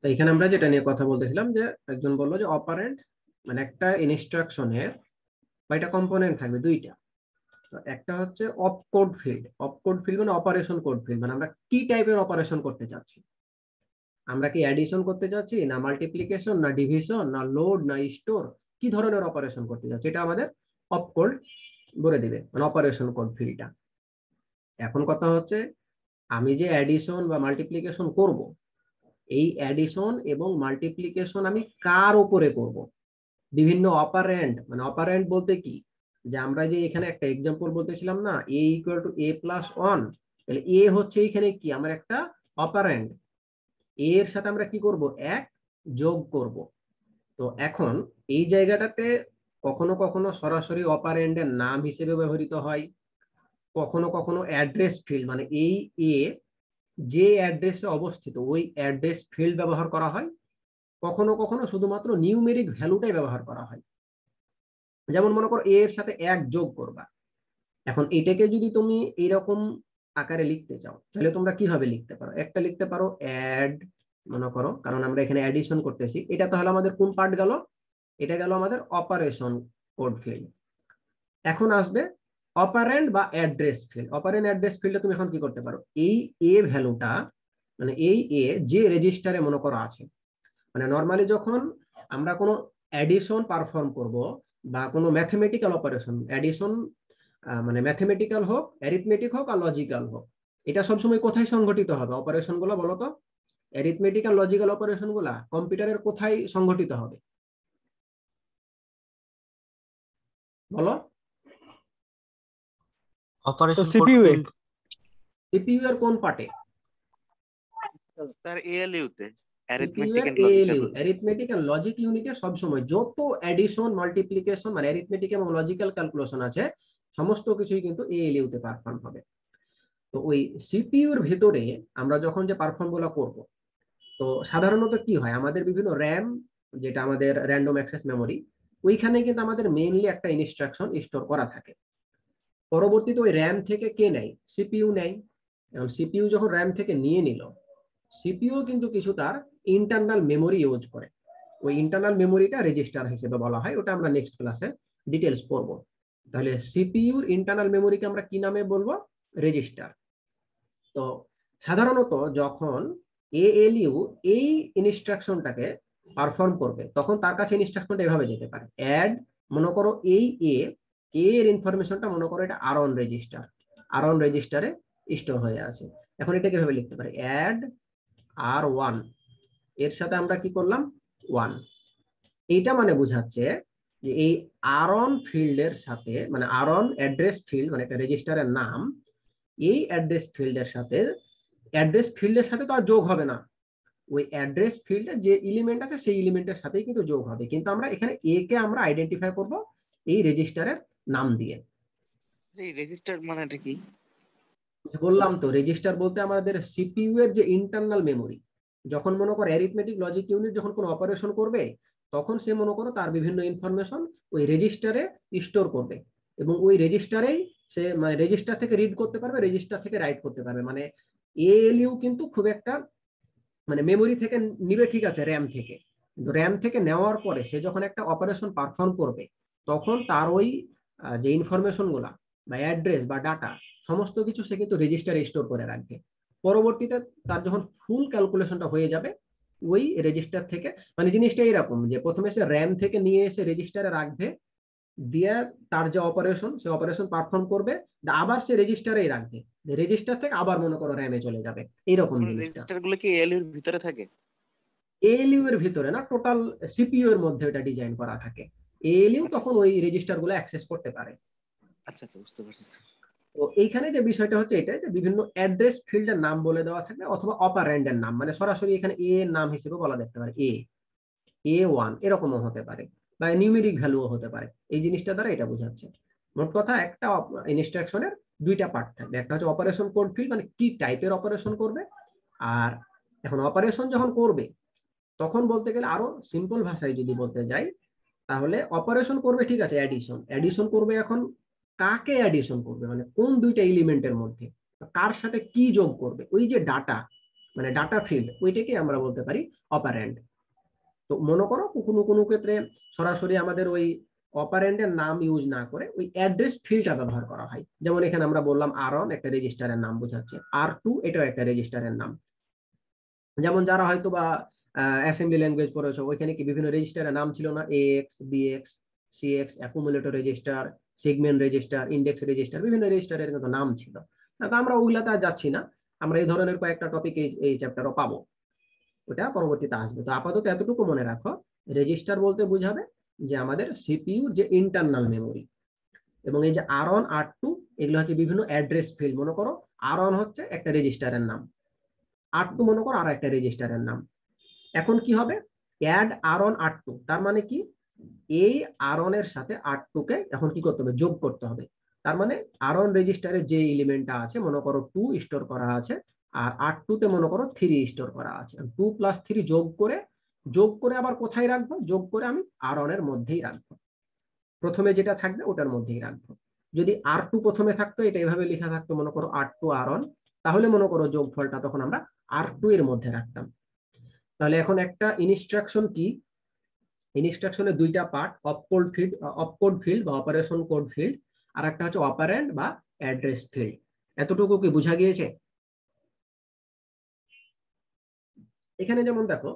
তো এখানে আমরা যেটা নিয়ে কথা বলতেছিলাম যে একজন বললো যে অপারেন্ড মানে একটা ইনস্ট্রাকশনের কয়টা কম্পোনেন্ট থাকবে, দুইটা। তো একটা হচ্ছে অপকোড ফিল্ড। অপকোড ফিল্ড মানে অপারেশন কোড ফিল্ড, মানে আমরা কি টাইপের অপারেশন করতে চাচ্ছি। আমরা কি অ্যাডিশন করতে চাচ্ছি, না মাল্টিপ্লিকেশন, না ডিভিশন, না লোড, না স্টোর, কি ধরনের অপারেশন করতে চাচ্ছি, এটা আমাদের অপকোড বলে দিবে, মানে অপারেশন কোড ফিল্ডটা। এখন কথা হচ্ছে আমি যে অ্যাডিশন বা মাল্টিপ্লিকেশন করব, এই অ্যাডিশন এবং মাল্টিপ্লিকেশন আমি কার উপরে করব। বিভিন্ন অপারেন্ড, মানে অপারেন্ড বলতে কি, যে আমরা যে এখানে একটা এক্সাম্পল বলতেছিলাম না, A equal to A plus one, তাহলে এ হচ্ছে এখানে কি আমার একটা অপারেন্ড, এর সাথে আমরা কি করব, এক যোগ করব। তো এখন এই জায়গাটাতে কখনো কখনো সরাসরি অপারেন্ডের নাম হিসেবে ব্যবহৃত হয়, কখনো কখনো অ্যাড্রেস ফিল্ড, মানে এই এ যে অ্যাড্রেসে অবস্থিত ওই অ্যাড্রেস ফিল্ড ব্যবহার করা হয়, কখনো কখনো শুধুমাত্র নিউমেরিক ভ্যালুটাই ব্যবহার করা হয়। যেমন মনে করো এর সাথে এক যোগ করবা, এখন এটাকে যদি তুমি এইরকম আকারে লিখতে চাও তাহলে তোমরা কিভাবে লিখতে পারো, একটা লিখতে পারো অ্যাড, মনে করো, কারণ আমরা এখানে অ্যাডিশন করতেছি, এটা তাহলে আমাদের কোন পার্ট গেল, এটা গেল আমাদের অপারেশন কোড ফিল্ড। এখন আসবে অপারেন্ড বা অ্যাড্রেস ফিল্ড। অপারেন্ড অ্যাড্রেস ফিল্ডে তুমি এখন কি করতে পারো, এই এ ভ্যালুটা, মানে এই এ যে রেজিস্টারে মনে করো আছে, মানে নর্মালি যখন আমরা কোনো অ্যাডিশন পারফর্ম করব বা কোনো ম্যাথমেটিক্যাল অপারেশন, অ্যাডিশন মানে ম্যাথমেটিক্যাল হোক, অ্যারিথমেটিক হোক আর লজিক্যাল হোক, এটা সবসময় কোথায় সংঘটিত হবে অপারেশন গুলো বলো তো, অ্যারিথমেটিক আর লজিক্যাল অপারেশন গুলা কম্পিউটারের কোথায় সংঘটিত হবে বলো। অপারেশন কোড সিপিইউ এ ফিল্ড সিপিইউ এর কোন পার্টে, স্যার এএলইউ তে সিপিইউ অ্যারিথমেটিক এর এন্ড লজিক্যাল। এএলইউ অ্যারিথমেটিক আর লজিক ইউনিটে সবসময় যত অ্যাডিশন মাল্টিপ্লিকেশন মানে অ্যারিথমেটিক এবং লজিক্যাল ক্যালকুলেশন আছে সমস্ত কিছুই কিন্তু এএলইউ তে পারফর্ম হবে। তো ওই সিপিইউর ভেতরে আমরা যখন যে পারফর্ম গুলো করব, তো সাধারণত কি হয় আমাদের বিভিন্ন র্যাম, যেটা আমাদের র্যান্ডম অ্যাক্সেস মেমোরি, ওইখানে কিন্তু আমাদের মেইনলি একটা ইনস্ট্রাকশন স্টোর করা থাকে। পরবর্তীতে ওই র্যাম থেকে কে নেয়, সিপিইউ নেয়। এখন সিপিইউ যখন র্যাম থেকে নিয়ে নিল, সিপিইউ কিন্তু কিছু তার ইন্টারনাল মেমোরি ইউজ করে। ওই ইন্টারনাল মেমোরিটা রেজিস্টার হিসেবে বলা হয়, ওটা আমরা নেক্সট ক্লাসে ডিটেলস পড়বো। তাহলে সিপিইউর ইন্টারনাল মেমোরিকে আমরা কি নামে বলবো, রেজিস্টার। তো সাধারণত যখন এএলইউ এই ইনস্ট্রাকশনটাকে পারফর্ম করবে তখন তার কাছে ইনস্ট্রাকশনটা এভাবে যেতে পারে, অ্যাড, মনে করো এই এর ইনফরমেশনটা মনে করো এটা আর অন রেজিস্টার, আর অন রেজিস্টারে স্টোর হয়ে আছে। এখন এটাকে এভাবে লিখতে পারি, অ্যাড আর ওয়ান, এর সাথে আমরা কি করলাম, ওয়ান। এইটা মানে বোঝাচ্ছে যে এই আর অন ফিল্ডের সাথে, মানে আর অন অ্যাড্রেস ফিল্ড মানে একটা রেজিস্টারের নাম, এই অ্যাড্রেস ফিল্ডের সাথে, অ্যাড্রেস ফিল্ডের সাথে তো আর যোগ হবে না, ওই অ্যাড্রেস ফিল্ডে যে এলিমেন্ট আছে সেই এলিমেন্টের সাথেই কিন্তু যোগ হবে, কিন্তু আমরা এখানে এ কে আমরা আইডেন্টিফাই করব এই রেজিস্টারের নাম দিয়ে। এই রেজিস্টার মানেটা কি? বললাম তো, রেজিস্টার বলতে আমাদের সিপিইউ এর যে ইন্টারনাল মেমোরি, যখন মনে করো অ্যারিথমেটিক লজিক ইউনিট যখন কোনো অপারেশন করবে তখন সে মনে করো তার বিভিন্ন ইনফরমেশন ওই রেজিস্টারে স্টোর করবে, এবং ওই রেজিস্টারেই সে মানে রেজিস্টার থেকে রিড করতে পারবে, রেজিস্টার থেকে রাইট করতে পারবে। মানে এএলইউ কিন্তু খুব একটা মানে মেমোরি থেকে নিবে, ঠিক আছে, র্যাম থেকে, কিন্তু র্যাম থেকে নেওয়ার পরে সে যখন একটা অপারেশন পারফর্ম করবে তখন তার ওই যে ইনফরমেশন গুলা বা অ্যাড্রেস বা ডাটা সমস্ত কিছু সে কিন্তু রেজিস্টারে স্টোর করে রাখবে। পরবর্তীতে তার যখন ফুল ক্যালকুলেশনটা হয়ে যাবে ওই রেজিস্টার থেকে, মানে জিনিসটা এরকম যে প্রথমে সে র্যাম থেকে নিয়ে এসে রেজিস্টারে রাখবে, দিয়ে তার যে অপারেশন সে অপারেশন পারফর্ম করবে, আবার সে রেজিস্টারেই রাখবে, রেজিস্টার থেকে আবার মনে করো র্যামে চলে যাবে, এইরকম জিনিসটা। রেজিস্টার গুলো কি এএলইউ এর ভিতরে থাকে? এএলইউ এর ভিতরে না, টোটাল সিপিইউ এর মধ্যে এটা ডিজাইন করা থাকে, এএলইউ আচ্ছা তখন আচ্ছা ওই রেজিস্টার গুলো অ্যাক্সেস করতে পারে। আচ্ছা আচ্ছা, বুঝতে পারছি। তো এইখানে যে বিষয়টা হচ্ছে এটা যে বিভিন্ন অ্যাড্রেস ফিল্ডের নাম বলে দেওয়া থাকবে অথবা অপারেন্ডের নাম, মানে সরাসরি এখানে এ এর নাম হিসেবে বলা দেখতে পারে, এ1 এরকমও হতে পারে, বা নিউমেরিক ভ্যালুও হতে পারে। এই জিনিসটা দ্বারা এটা বোঝাচ্ছে। মোট কথা একটা ইনস্ট্রাকশনের দুইটা পার্ট থাকবে, একটা হচ্ছে অপারেশন কোড ফিল্ড মানে কি টাইপের অপারেশন করবে, আর এখন অপারেশন যখন করবে তখন বলতে গেলে আরো সিম্পল ভাষায় যদি বলতে যাই তাহলে অপারেশন করবে, ঠিক আছে, অ্যাডিশন অ্যাডিশন করবে, এখন কাকে অ্যাডিশন করবে মানে কোন দুইটা এলিমেন্টের মধ্যে কার সাথে কি যোগ করবে, ওই যে ডাটা, মানে ডাটা ফিল্ড, ওইটাকে আমরা বলতে পারি অপারেন্ড। তো মনে করো কোনো কোনো ক্ষেত্রে সরাসরি আমাদের ওই অপারেন্ডের নাম ইউজ না করে ওই অ্যাড্রেস ফিল্ডটা ব্যবহার করা হয়। যেমন এখানে আমরা বললাম আর1 একটা রেজিস্টারের নাম বোঝাচ্ছে, আর2 এটাও একটা রেজিস্টারের নাম। যেমন যারা হয়তো বা অ্যাসেম্বলি ল্যাঙ্গুয়েজ পড়েছো, ওইখানে কি বিভিন্ন রেজিস্টারের নাম ছিল না, x, bx, CX, accumulator register, segment register, index register, বিভিন্ন রেজিস্টারের কিন্তু নাম ছিল। তো আমরা ওগুলাতে আর যাচ্ছি না, আমরা এই ধরনের কয়েকটা টপিক এই চ্যাপ্টারও পাবো, ওটা পরবর্তীতে আসবে। তো আপাতত এতটুকু মনে রাখো, রেজিস্টার বলতে বোঝাবে যে আমাদের সিপিইউ যে ইন্টারনাল মেমোরি, এবং এই যে আর1 আর2 এগুলো হচ্ছে বিভিন্ন অ্যাড্রেস ফিল্ড। মনে করো আর1 হচ্ছে একটা রেজিস্টারের নাম, আর2 মনে করো আর একটা রেজিস্টারের নাম। এখন কি হবে, অ্যাড আর1 আর2, তার মানে কি এই আর1 এর সাথে আর2 কে এখন কি করতে হবে, যোগ করতে হবে। তার মানে আর1 রেজিস্টারে যে এলিমেন্টটা আছে মনে করো 2 স্টোর করা আছে, আর আর2 তে মনে করো 3 স্টোর করা আছে। 2 প্লাস 3 যোগ করে আবার কোথায় রাখবো, যোগ করে আমি আর1 এর মধ্যেই রাখবো, প্রথমে যেটা থাকবে ওটার মধ্যেই রাখবো। যদি আর2 প্রথমে থাকতো, এটা এভাবে লেখা থাকতো মনে করো আর2 আর1, তাহলে মনে করো যোগফলটা তখন আমরা আর2 এর মধ্যে রাখতাম। তাহলে এখন একটা ইনস্ট্রাকশন কি, ইনস্ট্রাকশনের দুইটা পার্ট, অপকোড ফিল্ড বা অপারেশন কোড ফিল্ড, আর একটা হচ্ছে অপারেন্ড বা অ্যাড্রেস ফিল্ড। এতটুকু কি বোঝা গিয়েছে? এখানে যেমন দেখো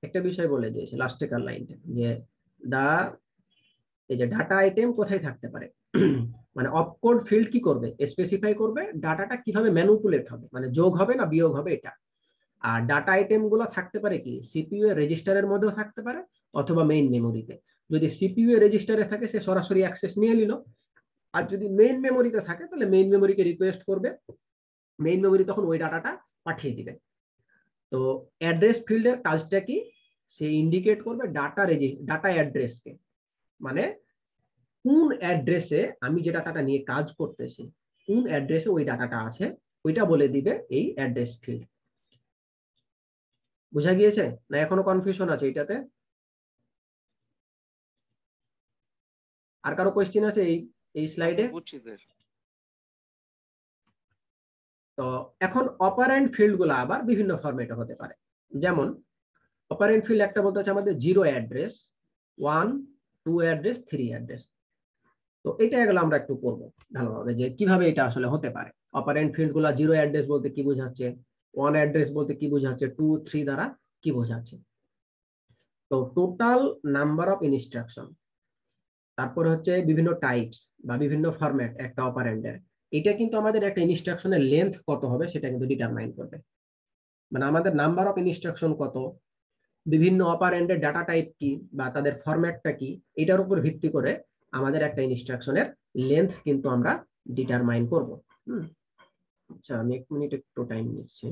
একটা বিষয় বলে দিয়েছে লাস্টেকার লাইনটা, যে দা এই যে ডাটা আইটেম কোথায় থাকতে পারে, মানে অপকোড ফিল্ড কি করবে, স্পেসিফাই করবে ডাটাটা কিভাবে ম্যানুপুলেট হবে, মানে যোগ হবে না বিয়োগ হবে এটা। আর ডাটা আইটেম গুলো থাকতে পারে কি সিপিইউ এর রেজিস্টারের মধ্যেও থাকতে পারে, অথবা মেইন মেমোরিতে। যদি সিপিইউ এর রেজিস্টারে থাকে সে সরাসরি অ্যাক্সেস নিয়ে নিল, আর যদি মেইন মেমোরিতে থাকে তাহলে মেইন মেমোরিকে রিকোয়েস্ট করবে, মেইন মেমোরি তখন ওই ডাটাটা পাঠিয়ে দিবে। তো অ্যাড্রেস ফিল্ডের কাজটা কি, সে ইন্ডিকেট করবে ডাটা অ্যাড্রেসকে, মানে কোন অ্যাড্রেসে আমি যে ডাটাটা নিয়ে কাজ করতেছি, কোন অ্যাড্রেসে ওই ডাটাটা আছে, ওইটা বলে দিবে এই অ্যাড্রেস ফিল্ড। বুঝা গিয়েছে না, এখনো কনফিউশন আছে এটাতে? আর কারো কোয়েশ্চেন আছে এই এই না স্লাইডে? স্যার, বুঝছি স্যার। তো এখন অপারেন্ড ফিল্ড গুলো আবার বিভিন্ন ফরম্যাটে হতে পারে। যেমন অপারেন্ড ফিল্ড একটা বলতে হচ্ছে আমাদের 0 অ্যাড্রেস, 1, 2 অ্যাড্রেস, 3 অ্যাড্রেস। তো এটা এগুলো আমরা একটু পড়বো ভালোভাবে, যে কিভাবে এটা আসলে হতে পারে। অপারেন্ড ফিল্ড গুলা 0 অ্যাড্রেস বলতে কি বোঝাচ্ছে, 1 অ্যাড্রেস বলতে কি বোঝাচ্ছে, 2, 3 দ্বারা কি বোঝাচ্ছে। তো টোটাল নাম্বার অফ ইনস্ট্রাকশন, তারপর হচ্ছে বিভিন্ন টাইপস বা বিভিন্ন ফরম্যাট একটা অপারেন্ডের, এটা কিন্তু আমাদের একটা ইনস্ট্রাকশনের লেন্থ কত হবে সেটা কিন্তু ডিটারমাইন করবে। মানে আমাদের নাম্বার অফ ইনস্ট্রাকশন কত, বিভিন্ন অপারেন্ডের ডাটা টাইপ কি বা তাদের ফরম্যাটটা কি, এটার উপর ভিত্তি করে আমাদের একটা ইনস্ট্রাকশনের লেন্থ কিন্তু আমরা ডিটারমাইন করব। আচ্ছা, আমি 1 মিনিট একটু টাইম নিচ্ছি।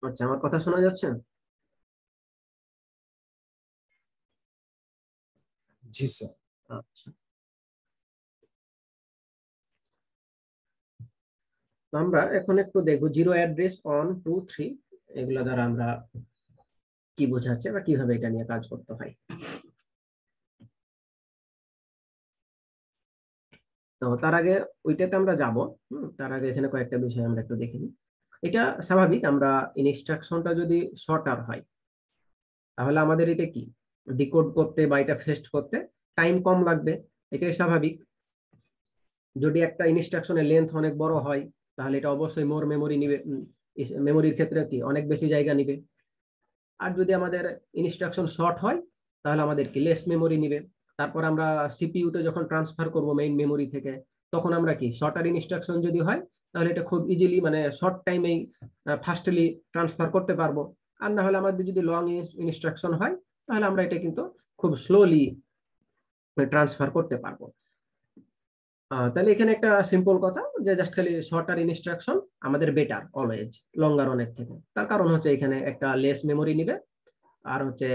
আচ্ছা, আমার কথা শোনা যাচ্ছে? জি স্যার। আচ্ছা, তো আমরা এখন একটু দেখবো জিরো অ্যাড্রেস 1 2 3 এগুলা দ্বারা আমরা কি বোঝাচ্ছে বা কিভাবে এটা নিয়ে কাজ করতে হয়। তো তার আগে ওইটাতে আমরা যাব। তার আগে এখানে কয়েকটা বিষয় আমরা একটু দেখে নিই। এটা স্বাভাবিক, আমরা ইনস্ট্রাকশনটা যদি শর্টার হয় তাহলে আমাদের এটা কি ডিকোড করতে বা এটা ফেস্ট করতে টাইম কম লাগবে, এটাই স্বাভাবিক। যদি একটা ইনস্ট্রাকশনের লেন্থ অনেক বড় হয় তাহলে এটা অবশ্যই মোর মেমোরি নিবে, মেমোরির ক্ষেত্রে কি অনেক বেশি জায়গা নিবে। আর যদি আমাদের ইনস্ট্রাকশন শর্ট হয় তাহলে আমাদের কি লেস মেমোরি নিবে। তারপর আমরা সিপিইউ তে যখন ট্রান্সফার করব মেইন মেমোরি থেকে, তখন আমরা কি শর্টার ইনস্ট্রাকশন যদি হয় তাহলে এটা খুব ইজিলি মানে শর্ট টাইমেই ফাস্টলি ট্রান্সফার করতে পারবো। আর না হলে আমাদের যদি লং ইনস্ট্রাকশন হয় তাহলে আমরা এটা কিন্তু খুব স্লোলি ট্রান্সফার করতে পারবো। তাহলে এখানে একটা সিম্পল কথা যে জাস্ট খালি শর্টার ইনস্ট্রাকশন আমাদের বেটার অলওয়েজ লঙ্গার অনেক থেকে। তার কারণ হচ্ছে এখানে একটা লেস মেমোরি নিবে আর হচ্ছে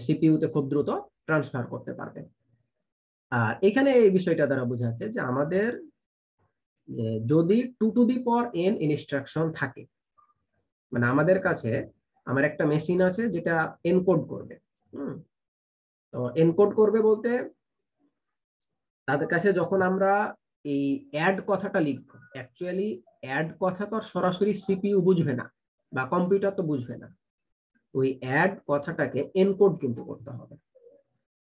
সিপিইউ তে খুব দ্রুত ট্রান্সফার করতে পারবে। আর এখানে এই বিষয়টা দ্বারা বোঝাচ্ছে যে আমাদের যদি 2n ইনস্ট্রাকশন থাকে, মানে আমাদের কাছে আমার একটা মেশিন আছে যেটা এনকোড করবে। তো এনকোড করবে বলতে তাদের কাছে যখন আমরা এই অ্যাড কথাটা লিখবো, অ্যাকচুয়ালি অ্যাড কথা তো সরাসরি সিপিইউ বুঝবে না বা কম্পিউটার তো বুঝবে না। ওই অ্যাড কথাটাকে এনকোড কিন্তু করতে হবে।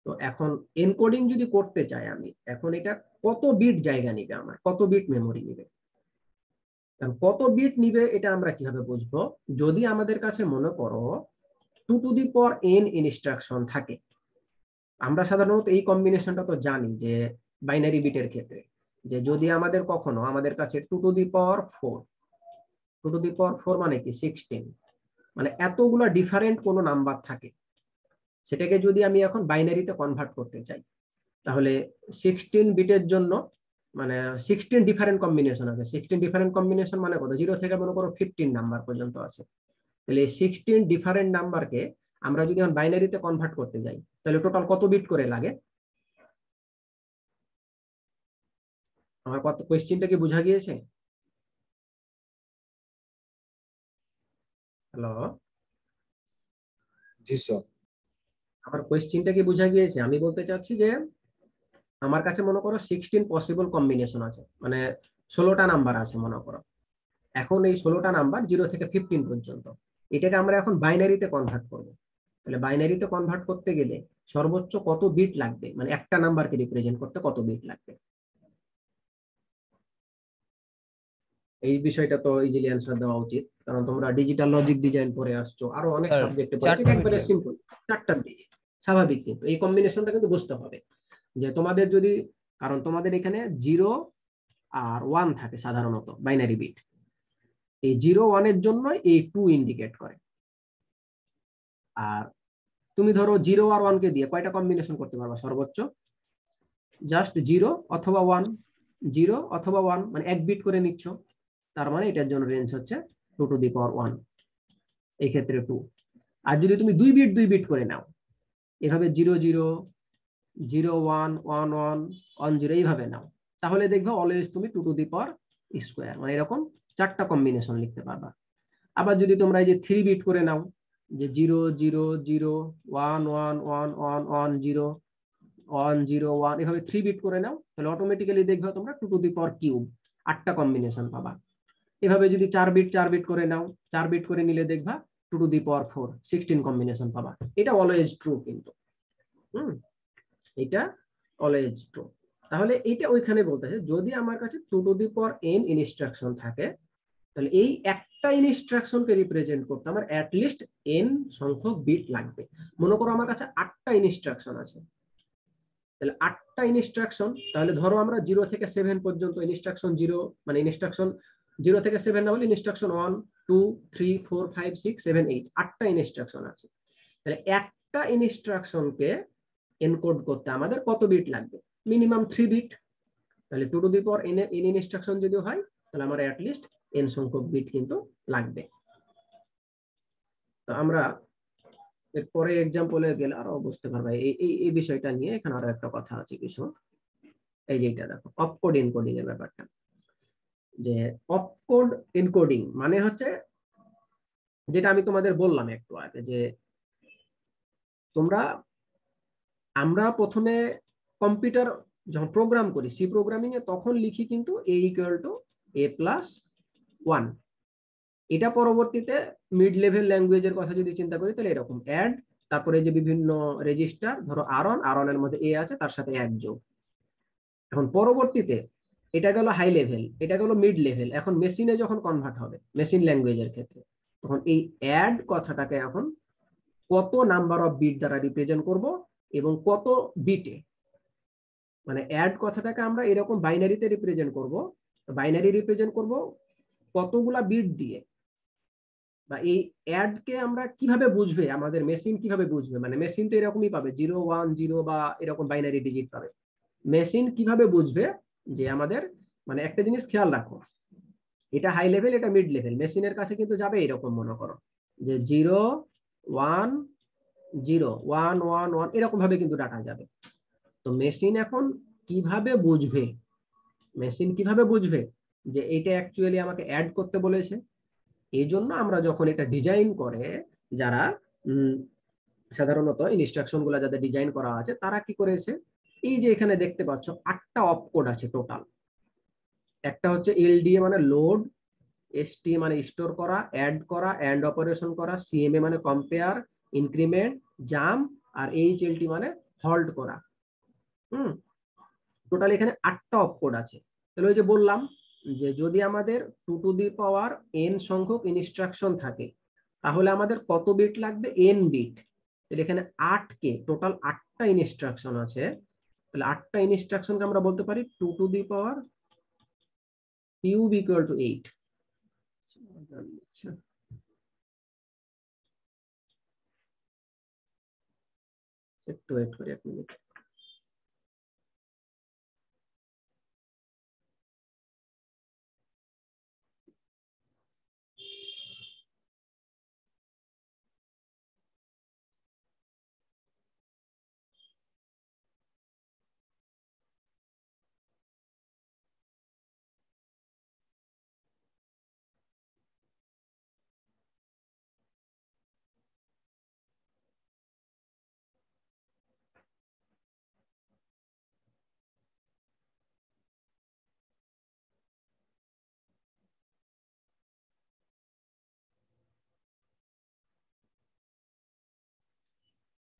তো এখন এনকোডিং যদি করতে চাই আমি, এখন এটা কত বিট জায়গা নিবে, আমার কত বিট মেমোরি নিবে। কত বিট নিবে এটা আমরা কিভাবে বুঝবো? যদি আমাদের কাছে মনে করো 2n ইনস্ট্রাকশন থাকে, আমরা সাধারণত এই কম্বিনেশনটা তো জানি যে বাইনারি বিটের ক্ষেত্রে যে যদি আমাদের কখনো আমাদের কাছে 2 মানে কি 16, মানে এতগুলা ডিফারেন্ট কোনো নাম্বার থাকে, সেটাকে যদি আমি এখন বাইনারিতে কনভার্ট করতে চাই তাহলে 16 বিটের জন্য মানে 16 ডিফারেন্ট কম্বিনেশন আছে। 16 ডিফারেন্ট কম্বিনেশন মানে কত? 0 থেকে মনে করো 15 নাম্বার পর্যন্ত আছে। তাহলে 16 ডিফারেন্ট নাম্বারকে আমরা যদি এখন বাইনারিতে কনভার্ট করতে যাই তাহলে টোটাল কত বিট করে লাগে? আমার কত কোয়েশ্চেনটা কি বোঝা গিয়েছে? হ্যালো, জি স্যার। আমার কোয়েশ্চেনটা কি বোঝা গিয়েছে? আমি বলতে চাচ্ছি যে আমার কাছে মনে করো 16 পসিবল কম্বিনেশন আছে, মানে 16টা নাম্বার আছে মনে করো। এখন এই 16টা নাম্বার 0 থেকে 15 পর্যন্ত, এটাকে আমরা এখন বাইনারিতে কনভার্ট করব। তাহলে বাইনারিতে কনভার্ট করতে গেলে সর্বোচ্চ কত বিট লাগবে, মানে একটা নাম্বারকে রিপ্রেজেন্ট করতে কত বিট লাগবে? এই বিষয়টা তো ইজিলি অ্যান্সার দেওয়া উচিত, কারণ তোমরা ডিজিটাল লজিক ডিজাইন পড়ে আসছো, আরো অনেক স্যার সাবজেক্টে পড়েছো। 4টা বিট একবারে লাগবে। সিম্পল 4টা ডিজিট স্বাভাবিক, কিন্তু এই কম্বিনেশনটা কিন্তু বুঝতে হবে যে তোমাদের যদি, কারণ তোমাদের এখানে 0 আর 1 থাকে সাধারণত বাইনারি বিট। এই 0 1 এর জন্য এই 2 ইন্ডিকেট করে। আর তুমি ধরো 0 আর 1 কে দিয়ে কয়টা কম্বিনেশন করতে পারবা সর্বোচ্চ? জাস্ট 0 অথবা 1, 0 অথবা 1, মানে এক বিট করে নিচ্ছ। তার মানে এটার জন্য রেঞ্জ হচ্ছে 2 to the power 1, এই ক্ষেত্রে 2। আর যদি তুমি 2 বিট করে নাও, এভাবে 0 0 0 1 1 1 1 0 এইভাবে নাও, তাহলে দেখবে অলওয়েজ তুমি 2 to the power স্কোয়ার, মানে এরকম 4টা কম্বিনেশন লিখতে পারবা। আবার যদি তোমরা এই যে 3 বিট করে নাও, যে 0 0 0 1 1 1 1 1 0 1 0 1, এভাবে 3 বিট করে নাও, তাহলে অটোমেটিক্যালি দেখবে তোমরা 2 to the power কিউব 8টা কম্বিনেশন পাবা। এভাবে যদি 4 বিট করে নাও, 4 বিট করে নিলে দেখবা 2 to the power 4 16 কম্বিনেশন পাবা। এটা অলওয়েজ ট্রু কিন্তু। এটা অলওয়েজ ট্রু। তাহলে এটা ওইখানে বলতেছে যদি আমার কাছে 2n ইনস্ট্রাকশন থাকে তাহলে এই একটা ইনস্ট্রাকশনকে রিপ্রেজেন্ট করতে আমার অ্যাটলিস্ট n সংখ্যক বিট লাগবে। মনে করো আমার কাছে 8টা ইনস্ট্রাকশন আছে, তাহলে 8টা ইনস্ট্রাকশন, তাহলে ধরো আমরা 0 থেকে 7 পর্যন্ত ইনস্ট্রাকশন 0, মানে ইনস্ট্রাকশন 0 থেকে 7 না হলে ইনস্ট্রাকশন 1 2 3 4 5 6 7 8, 8টা ইনস্ট্রাকশন আছে। তাহলে একটা ইনস্ট্রাকশনকে এনকোড করতে আমাদের কত বিট লাগবে? Minimum 3 bit. তাহলে 2 to the power n instruction যদি হয় তাহলে আমার অ্যাটলিস্ট n সংখ্যক বিট কিন্তু লাগবে। তো আমরা এরপরে এক্সাম্পলে গেলে আরো বুঝতে পারবে এই বিষয়টা নিয়ে। এখানে আরো একটা কথা আছে কিছু। এই যে এটা দেখো, অপকোড এনকোডিং এর ব্যাপারটা, যে অপকোড এনকোডিং মানে হচ্ছে যেটা আমি তোমাদের বললাম একটু আগে, যে আমরা প্রথমে কম্পিউটার যখন প্রোগ্রাম করি, সি প্রোগ্রামিং এ, তখন লিখি কিন্তু a ইকুয়াল টু a+1। এটা পরবর্তীতে মিড লেভেল ল্যাঙ্গুয়েজের কথা যদি চিন্তা করি, তাহলে এরকম অ্যাড, তারপরে যে বিভিন্ন রেজিস্টার, ধরো আর1 এর মধ্যে এ আছে, তার সাথে 1 যোগ। এখন পরবর্তীতে এটা গেল হাই লেভেল, এটা গেল মিড লেভেল। এখন মেশিনে যখন কনভার্ট হবে, মেশিন ল্যাঙ্গুয়েজের ক্ষেত্রে, তখন এই অ্যাড কথাটাকে এখন কত নাম্বার অফ বিট দ্বারা রিপ্রেজেন্ট করব এবং কত বিটে, মানে অ্যাড কথাটাকে আমরা এরকম বাইনারিতে রিপ্রেজেন্ট করব। বাইনারি রিপ্রেজেন্ট করব কতগুলা বিট দিয়ে, বা এই অ্যাড কে আমরা কিভাবে বুঝবে, আমাদের মেশিন কিভাবে বুঝবে, মানে মেশিন তো এরকমই পাবে 0 1 0 বা এরকম বাইনারি ডিজিট পাবে। মেশিন কিভাবে বুঝবে যে আমাদের, মানে একটা জিনিস খেয়াল রাখো, এটা হাই লেভেল, এটা মিড লেভেল, মেশিনের কাছে কিন্তু যাবে এরকম, মনে করো যে 0 1 0 1 1 1 এরকম ভাবে কিন্তু ডাটা যাবে। তো মেশিন এখন কিভাবে বুঝবে, মেশিন কিভাবে বুঝবে যে এটা অ্যাকচুয়ালি আমাকে অ্যাড করতে বলেছে? এই জন্য আমরা যখন এটা ডিজাইন করে, যারা সাধারণত ইনস্ট্রাকশন গুলা যাদের ডিজাইন করা আছে, তারা কি করেছে, এই যে এখানে দেখতে পাচ্ছ 8টা অপকোড আছে টোটাল। একটা হচ্ছে এলডিএ মানে লোড, এসটি মানে স্টোর করা, অ্যাড করা, অ্যান্ড অপারেশন করা, সিএমএ মানে কম্পেয়ার, ইনক্রিমেন্ট, জাম্প, আর এইচএলটি মানে হল্ট করা। টোটাল এখানে 8টা অপকোড আছে। তাহলে ওই যে বললাম যে যদি আমাদের 2 টু দি পাওয়ার n সংখ্যক ইনস্ট্রাকশন থাকে, তাহলে আমাদের কত বিট লাগবে? n bit. তাহলে এখানে 8 কে টোটাল 8টা ইনস্ট্রাকশন আছে, তাহলে 8টা ইনস্ট্রাকশনকে আমরা বলতে পারি 2 to the power cube equal to 8। একটু ওয়েট করি 1 মিনিট।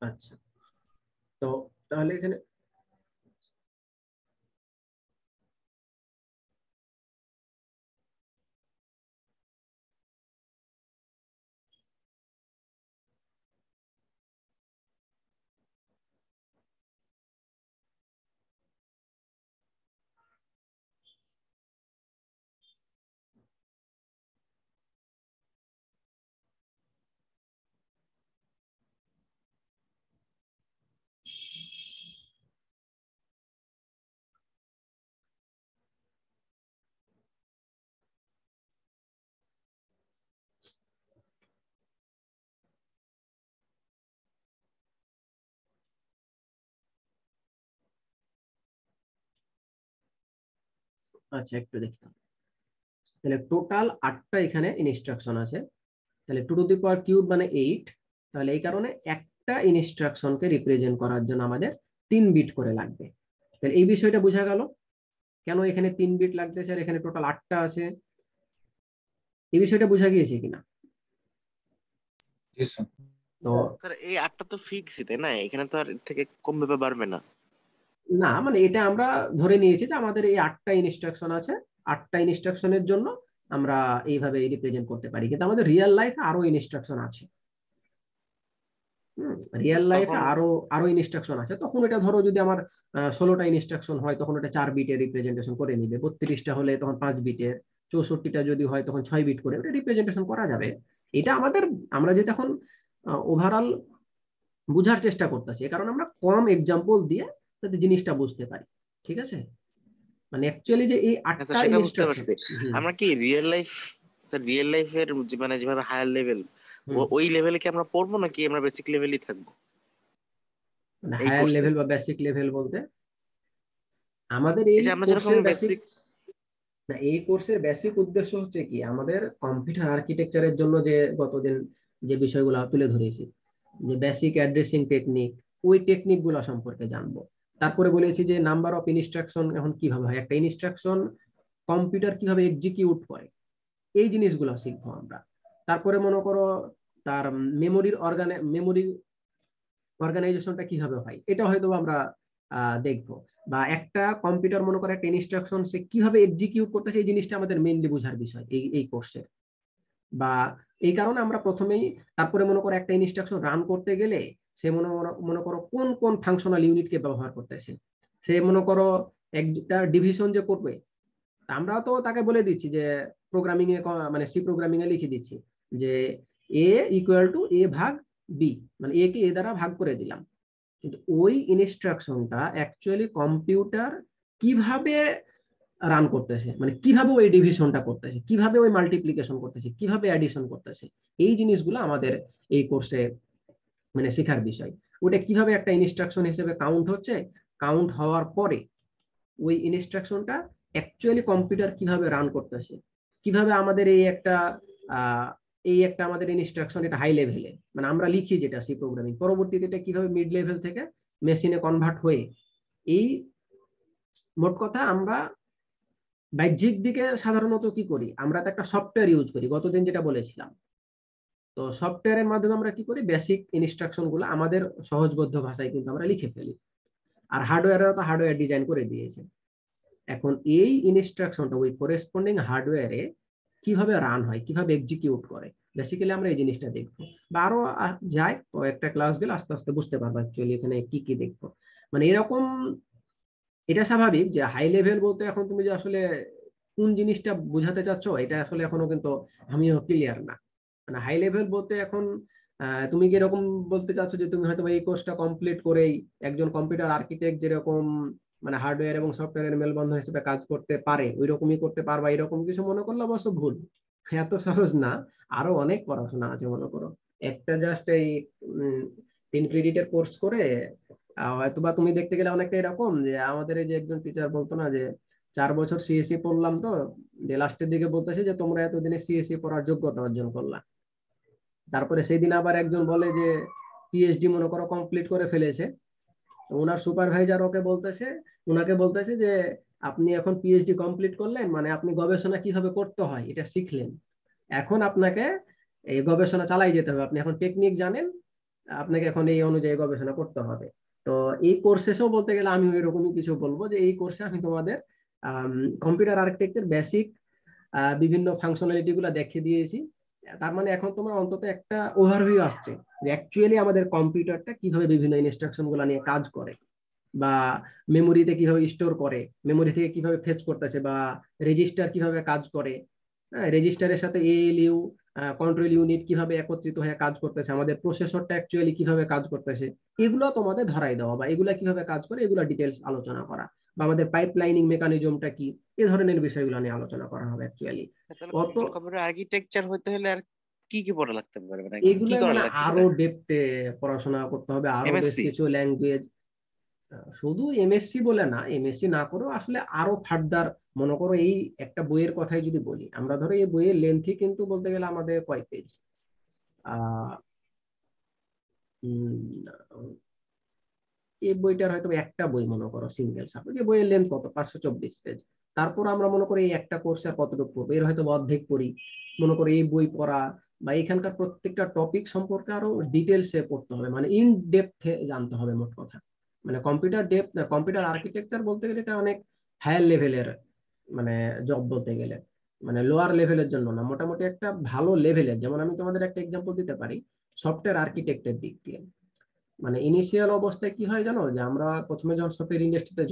আচ্ছা, তো তাহলে এখানে আচ্ছা একটু দেখতাম। তাহলে টোটাল 8টা এখানে ইনস্ট্রাকশন আছে। তাহলে 2 টু দি পাওয়ার কিউব মানে 8। তাহলে এই কারণে একটা ইনস্ট্রাকশনকে রিপ্রেজেন্ট করার জন্য আমাদের 3 বিট করে লাগবে। তাহলে এই বিষয়টা বোঝা গেল কেন এখানে 3 বিট লাগতেছে, আর এখানে টোটাল 8টা আছে। এই বিষয়টা বোঝা গিয়েছে কিনা? তো স্যার এই 8টা তো ফিক্সই, তাই না? এখানে তো আর এর থেকে কমবে বা বাড়বে না। না, মানে এটা আমরা ধরে নিয়েছি যে আমাদের এই 8টা ইনস্ট্রাকশন আছে, 8টা ইনস্ট্রাকশনের জন্য আমরা এইভাবে রিপ্রেজেন্ট করতে পারি, কিন্তু আমাদের রিয়েল লাইফে আরো ইনস্ট্রাকশন আছে। রিয়েল লাইফে তখন আরো আরো ইনস্ট্রাকশন আছে। তখন এটা ধরো যদি আমার 16টা ইনস্ট্রাকশন হয়, তখন এটা 4 বিটের রিপ্রেজেন্টেশন করে নিবে। 32টা হলে তখন 5 বিটের, 64টা যদি হয় তখন 6 বিট করে ওটা রিপ্রেজেন্টেশন করা যাবে। এটা আমাদের, আমরা যেটা এখন ওভারঅল বুঝার চেষ্টা করতেছি, কারণ আমরা কম এক্সাম্পল দিয়ে যাতে জিনিসটা বুঝতে পারি। ঠিক আছে, মানে অ্যাকচুয়ালি যে এই হ্যাঁ স্যার, 8টা সেটা বুঝতে ইনস্ট্রাকশন। পারছি। আমরা কি রিয়েল লাইফ, স্যার রিয়েল লাইফের মানে যেভাবে হায়ার লেভেল হুম। ওই লেভেলে কি আমরা পড়বো নাকি আমরা বেসিক লেভেলই থাকবো মানে এই হায়ার কোর্সে? লেভেল বা বেসিক লেভেল বলতে আমাদের এই এই যে আমরা যেরকম কোর্সের বেসিক, বেসিক, না এই কোর্সের বেসিক উদ্দেশ্য হচ্ছে কি আমাদের কম্পিউটার আর্কিটেকচারের জন্য যে গতদিন যে বিষয়গুলো তুলে ধরেছি, যে বেসিক অ্যাড্রেসিং টেকনিক, ওই টেকনিক গুলো সম্পর্কে জানবো। তারপরে বলেছি যে নাম্বার অফ ইনস্ট্রাকশন এখন কিভাবে হয়, একটা ইনস্ট্রাকশন কম্পিউটার কিভাবে এক্সিকিউট করে, এই জিনিসগুলো শিখবো আমরা। তারপরে মনে করো তার মেমোরি অর্গানাইজেশনটা কিভাবে হয়, এটা হয়তো আমরা দেখবো। বা একটা কম্পিউটার মনে করো একটা ইনস্ট্রাকশন সে কিভাবে এক্সিকিউট করতেছে, এই জিনিসটা আমাদের মেইনলি বোঝার বিষয় এই কোর্সে। বা এই কারণে আমরা প্রথমেই, তারপরে মনে করো একটা ইনস্ট্রাকশন রান করতে গেলে সে মনে করো কোন কোন ফাংশনাল ইউনিটকে ব্যবহার করতেছে, সে মনে করো একটা ডিভিশন যে করবে, আমরা তো তাকে বলে দিচ্ছি যে প্রোগ্রামিং এ মানে সি প্রোগ্রামিং এ লিখে দিচ্ছি যে এ ইকুয়াল টু এ ভাগ বি, মানে এ কে এ দ্বারা ভাগ করে দিলাম। কিন্তু ওই ইনস্ট্রাকশনটা অ্যাকচুয়ালি কম্পিউটার কিভাবে রান করতেছে, মানে কিভাবে ওই ডিভিশনটা করতেছে, কিভাবে ওই মাল্টিপ্লিকেশন করতেছে, কিভাবে অ্যাডিশন করতেছে, এই জিনিসগুলো আমাদের এই কোর্সে মানে শেখার বিষয়। ওটা কিভাবে একটা ইনস্ট্রাকশন হিসেবে কাউন্ট হচ্ছে, কাউন্ট হওয়ার পরে ওই ইনস্ট্রাকশনটা অ্যাকচুয়ালি কম্পিউটার কিভাবে রান করতেছে, কিভাবে আমাদের আহ, এই একটা আমাদের ইনস্ট্রাকশন এটা হাই লেভেলে, মানে আমরা লিখি যেটা সি প্রোগ্রামিং, পরবর্তীতে এটা কিভাবে মিড লেভেল থেকে মেশিনে কনভার্ট হয়ে এই, মোট কথা আমরা বাহ্যিক দিকে সাধারণত কি করি, আমরা তো একটা সফটওয়্যার ইউজ করি গতদিন যেটা বলেছিলাম। তো সফটওয়্যারের মাধ্যমে আমরা কি করি, বেসিক ইনস্ট্রাকশন গুলো আমাদের সহজবোধ্য ভাষায় কিন্তু আমরা লিখে ফেলি। আর হার্ডওয়্যারও তো হার্ডওয়্যার ডিজাইন করে দিয়েছে। এখন এই ইনস্ট্রাকশনটা ওই করেসপন্ডিং হার্ডওয়্যারে কিভাবে রান হয়, কিভাবে এক্সিকিউট করে, বেসিক্যালি আমরা এই জিনিসটা দেখবো। বা আরো যাই একটা ক্লাস গেলে আস্তে আস্তে বুঝতে পারবো অ্যাকচুয়ালি এখানে কি কি দেখবো। মানে এরকম, এটা স্বাভাবিক যে হাই লেভেল বলতে এখন তুমি যে আসলে কোন জিনিসটা বোঝাতে চাচ্ছ, এটা আসলে এখনো কিন্তু আমিও ক্লিয়ার না। মানে হাই লেভেল বলতে এখন তুমি কি এরকম বলতে চাচ্ছ যে তুমি হয়তো এই কোর্সটা কমপ্লিট করেই একজন কম্পিউটার আর্কিটেক্ট যেরকম মানে হার্ডওয়্যার এবং সফটওয়্যারের মেলবন্ধন হিসেবে কাজ করতে পারে ওই রকমই করতে পারবা, এরকম কিছু মনে করলে অবশ্য ভুল। এত সহজ না, আরো অনেক পড়াশোনা আছে মনে করো। একটা জাস্ট এই 3 ক্রেডিটের কোর্স করে হয়তো বা তুমি দেখতে গেলে অনেকটা এরকম যে আমাদের এই যে একজন টিচার বলতো না যে 4 বছর সিএসসি পড়লাম, তো যে লাস্টের দিকে বলতেছে যে তোমরা এতদিনে সিএসসি পড়ার যোগ্যতা অর্জন করলা। তারপরে সেই দিন আবার একজন বলে যে পিএইচডি মনে করো কমপ্লিট করে ফেলেছে, তো ওনার সুপারভাইজার ওনাকে বলতেছে যে আপনি এখন পিএইচডি কমপ্লিট করলেন, মানে আপনি গবেষণা কিভাবে করতে হয় এটা শিখলেন, এখন আপনাকে এই গবেষণা চালাই যেতে হবে, আপনি এখন টেকনিক জানেন, আপনাকে এখন এই অনুযায়ী গবেষণা করতে হবে। তো এই কোর্সেও বলতে গেলে আমি এরকমই কিছু বলবো যে এই কোর্সে আমি তোমাদের কম্পিউটার আর্কিটেকচার বেসিক বিভিন্ন ফাংশনালিটি গুলো দেখিয়ে দিয়েছি। তার মানে এখন তোমার অন্তত একটা ওভারভিউ আসছে যে অ্যাকচুয়ালি আমাদের কম্পিউটারটা কিভাবে বিভিন্ন ইনস্ট্রাকশন গুলো নিয়ে কাজ করে, বা মেমোরিতে কিভাবে স্টোর করে, মেমোরি থেকে কিভাবে ফেচ করতেছে, বা রেজিস্টার কিভাবে কাজ করে, রেজিস্টারের সাথে এএলইউ কন্ট্রোল ইউনিট কিভাবে একত্রিত হয়ে কাজ করতেছে, আমাদের প্রসেসরটা অ্যাকচুয়ালি কিভাবে কাজ করতেছে, এগুলো তোমাদের ধরাই দেওয়া, বা এগুলা কিভাবে কাজ করে এগুলো ডিটেলস আলোচনা করা, বা আমাদের পাইপলাইনিং মেকানিজমটা কি, এই ধরনের বিষয়গুলো নিয়ে আলোচনা করা হবে অ্যাকচুয়ালি। তাহলে অত একজন কম্পিউটার আর্কিটেকচার হতে হলে আর কি কি পড়া লাগতে পারে, মানে কি এগুলো করা মানে লাগতে আরো পারে? ডেপথে পড়াশোনা করতে হবে, আরো বেশ এমএসসি? কিছু ল্যাঙ্গুয়েজ। শুধু এমএসসি বলে না, এমএসসি না করেও আসলে আরো ফার্দার মনে করো এই একটা বইয়ের কথাই যদি বলি, আমরা ধরো এই বইয়ের লেন্থই কিন্তু বলতে গেলে আমাদের কয় পেজ, আহ এই বইটার হয়তো একটা বই মনে করো সিঙ্গেল সাপোজ এই বইয়ের লেন্থ কত 524 পেজ। তারপর আমরা মনে করি এই একটা কোর্সে কতটুকু পড়বো, এর হয়তো অর্ধেক পড়ি। মনে করি এই বই পড়া বা এখানকার প্রত্যেকটা টপিক সম্পর্কে আরো ডিটেলসে পড়তে হবে, মানে ইন ডেপথে জানতে হবে মোট কথা। মানে কম্পিউটার আর্কিটেকচার বলতে গেলে এটা অনেক হায়ার লেভেলের মানে জব বলতে গেলে, মানে লোয়ার লেভেলের জন্য না, মোটামুটি একটা ভালো লেভেলের। যেমন আমি তোমাদের একটা এক্সাম্পল দিতে পারি সফটওয়্যার আর্কিটেক্টের দিক দিয়ে। মানে ইনিশিয়াল অবস্থায় কি হয় জানো, যে আমরা প্রথমে যখন সফটওয়্যার ইন্ডাস্ট্রিতে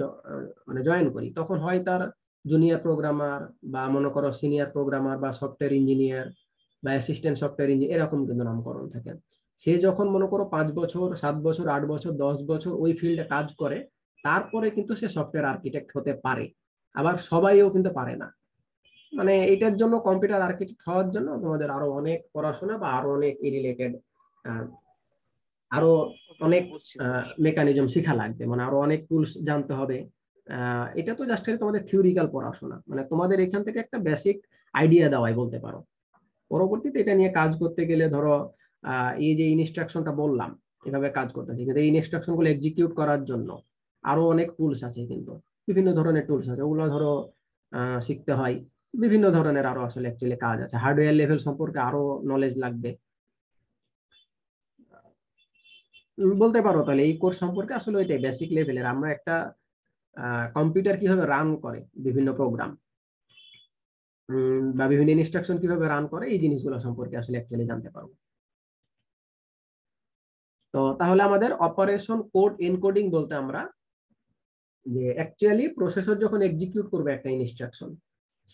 মানে জয়েন করি তখন হয় তার জুনিয়র প্রোগ্রামার, বা মনে করো সিনিয়র প্রোগ্রামার, বা সফটওয়্যার ইঞ্জিনিয়ার, বা অ্যাসিস্ট্যান্ট সফটওয়্যার ইঞ্জিনিয়ার, এরকম কিন্তু নামকরণ থাকে। সে যখন মনে করো 5 বছর 7 বছর 8 বছর 10 বছর ওই ফিল্ডে কাজ করে, তারপরে কিন্তু সে সফটওয়্যার আর্কিটেক্ট হতে পারে। আবার সবাইও কিন্তু পারে না। মানে এটার জন্য কম্পিউটার আর্কিটেক্ট হওয়ার জন্য তোমাদের আরো অনেক পড়াশোনা বা আরো অনেক রিলেটেড আরো ওকে স্যার, অনেক বুঝছি স্যার। মেকানিজম শেখা লাগবে, মানে আরো অনেক টুলস জানতে হবে। এটা তো জাস্ট তোমাদের থিওরিক্যাল পড়াশোনা, মানে তোমাদের এখান থেকে একটা বেসিক আইডিয়া দেওয়াই বলতে পারো। পরবর্তীতে এটা নিয়ে কাজ করতে গেলে ধরো এই যে ইনস্ট্রাকশনটা বললাম এভাবে কাজ করতে হবে, কিন্তু এই ইনস্ট্রাকশন গুলো এক্সিকিউট করার জন্য আরো অনেক টুলস আছে, কিন্তু বিভিন্ন ধরনের টুলস আছে, ওগুলো ধরো শিখতে হয়। বিভিন্ন ধরনের আরো আসলে অ্যাকচুয়ালি কাজ আছে, হার্ডওয়্যার লেভেল সম্পর্কে আরো নলেজ লাগবে। বলতে পারো তাহলে এই কোর্স সম্পর্কে আসলে ওইটাই বেসিক লেভেলের, আমরা একটা কম্পিউটার কিভাবে রান করে বিভিন্ন প্রোগ্রাম বা বিভিন্ন ইনস্ট্রাকশন কিভাবে রান করে এই জিনিসগুলো সম্পর্কে আসলে অ্যাকচুয়ালি জানতে পারবো। তো তাহলে আমাদের অপারেশন কোড এনকোডিং বলতে আমরা যে অ্যাকচুয়ালি প্রসেসর যখন এক্সিকিউট করবে একটা ইনস্ট্রাকশন,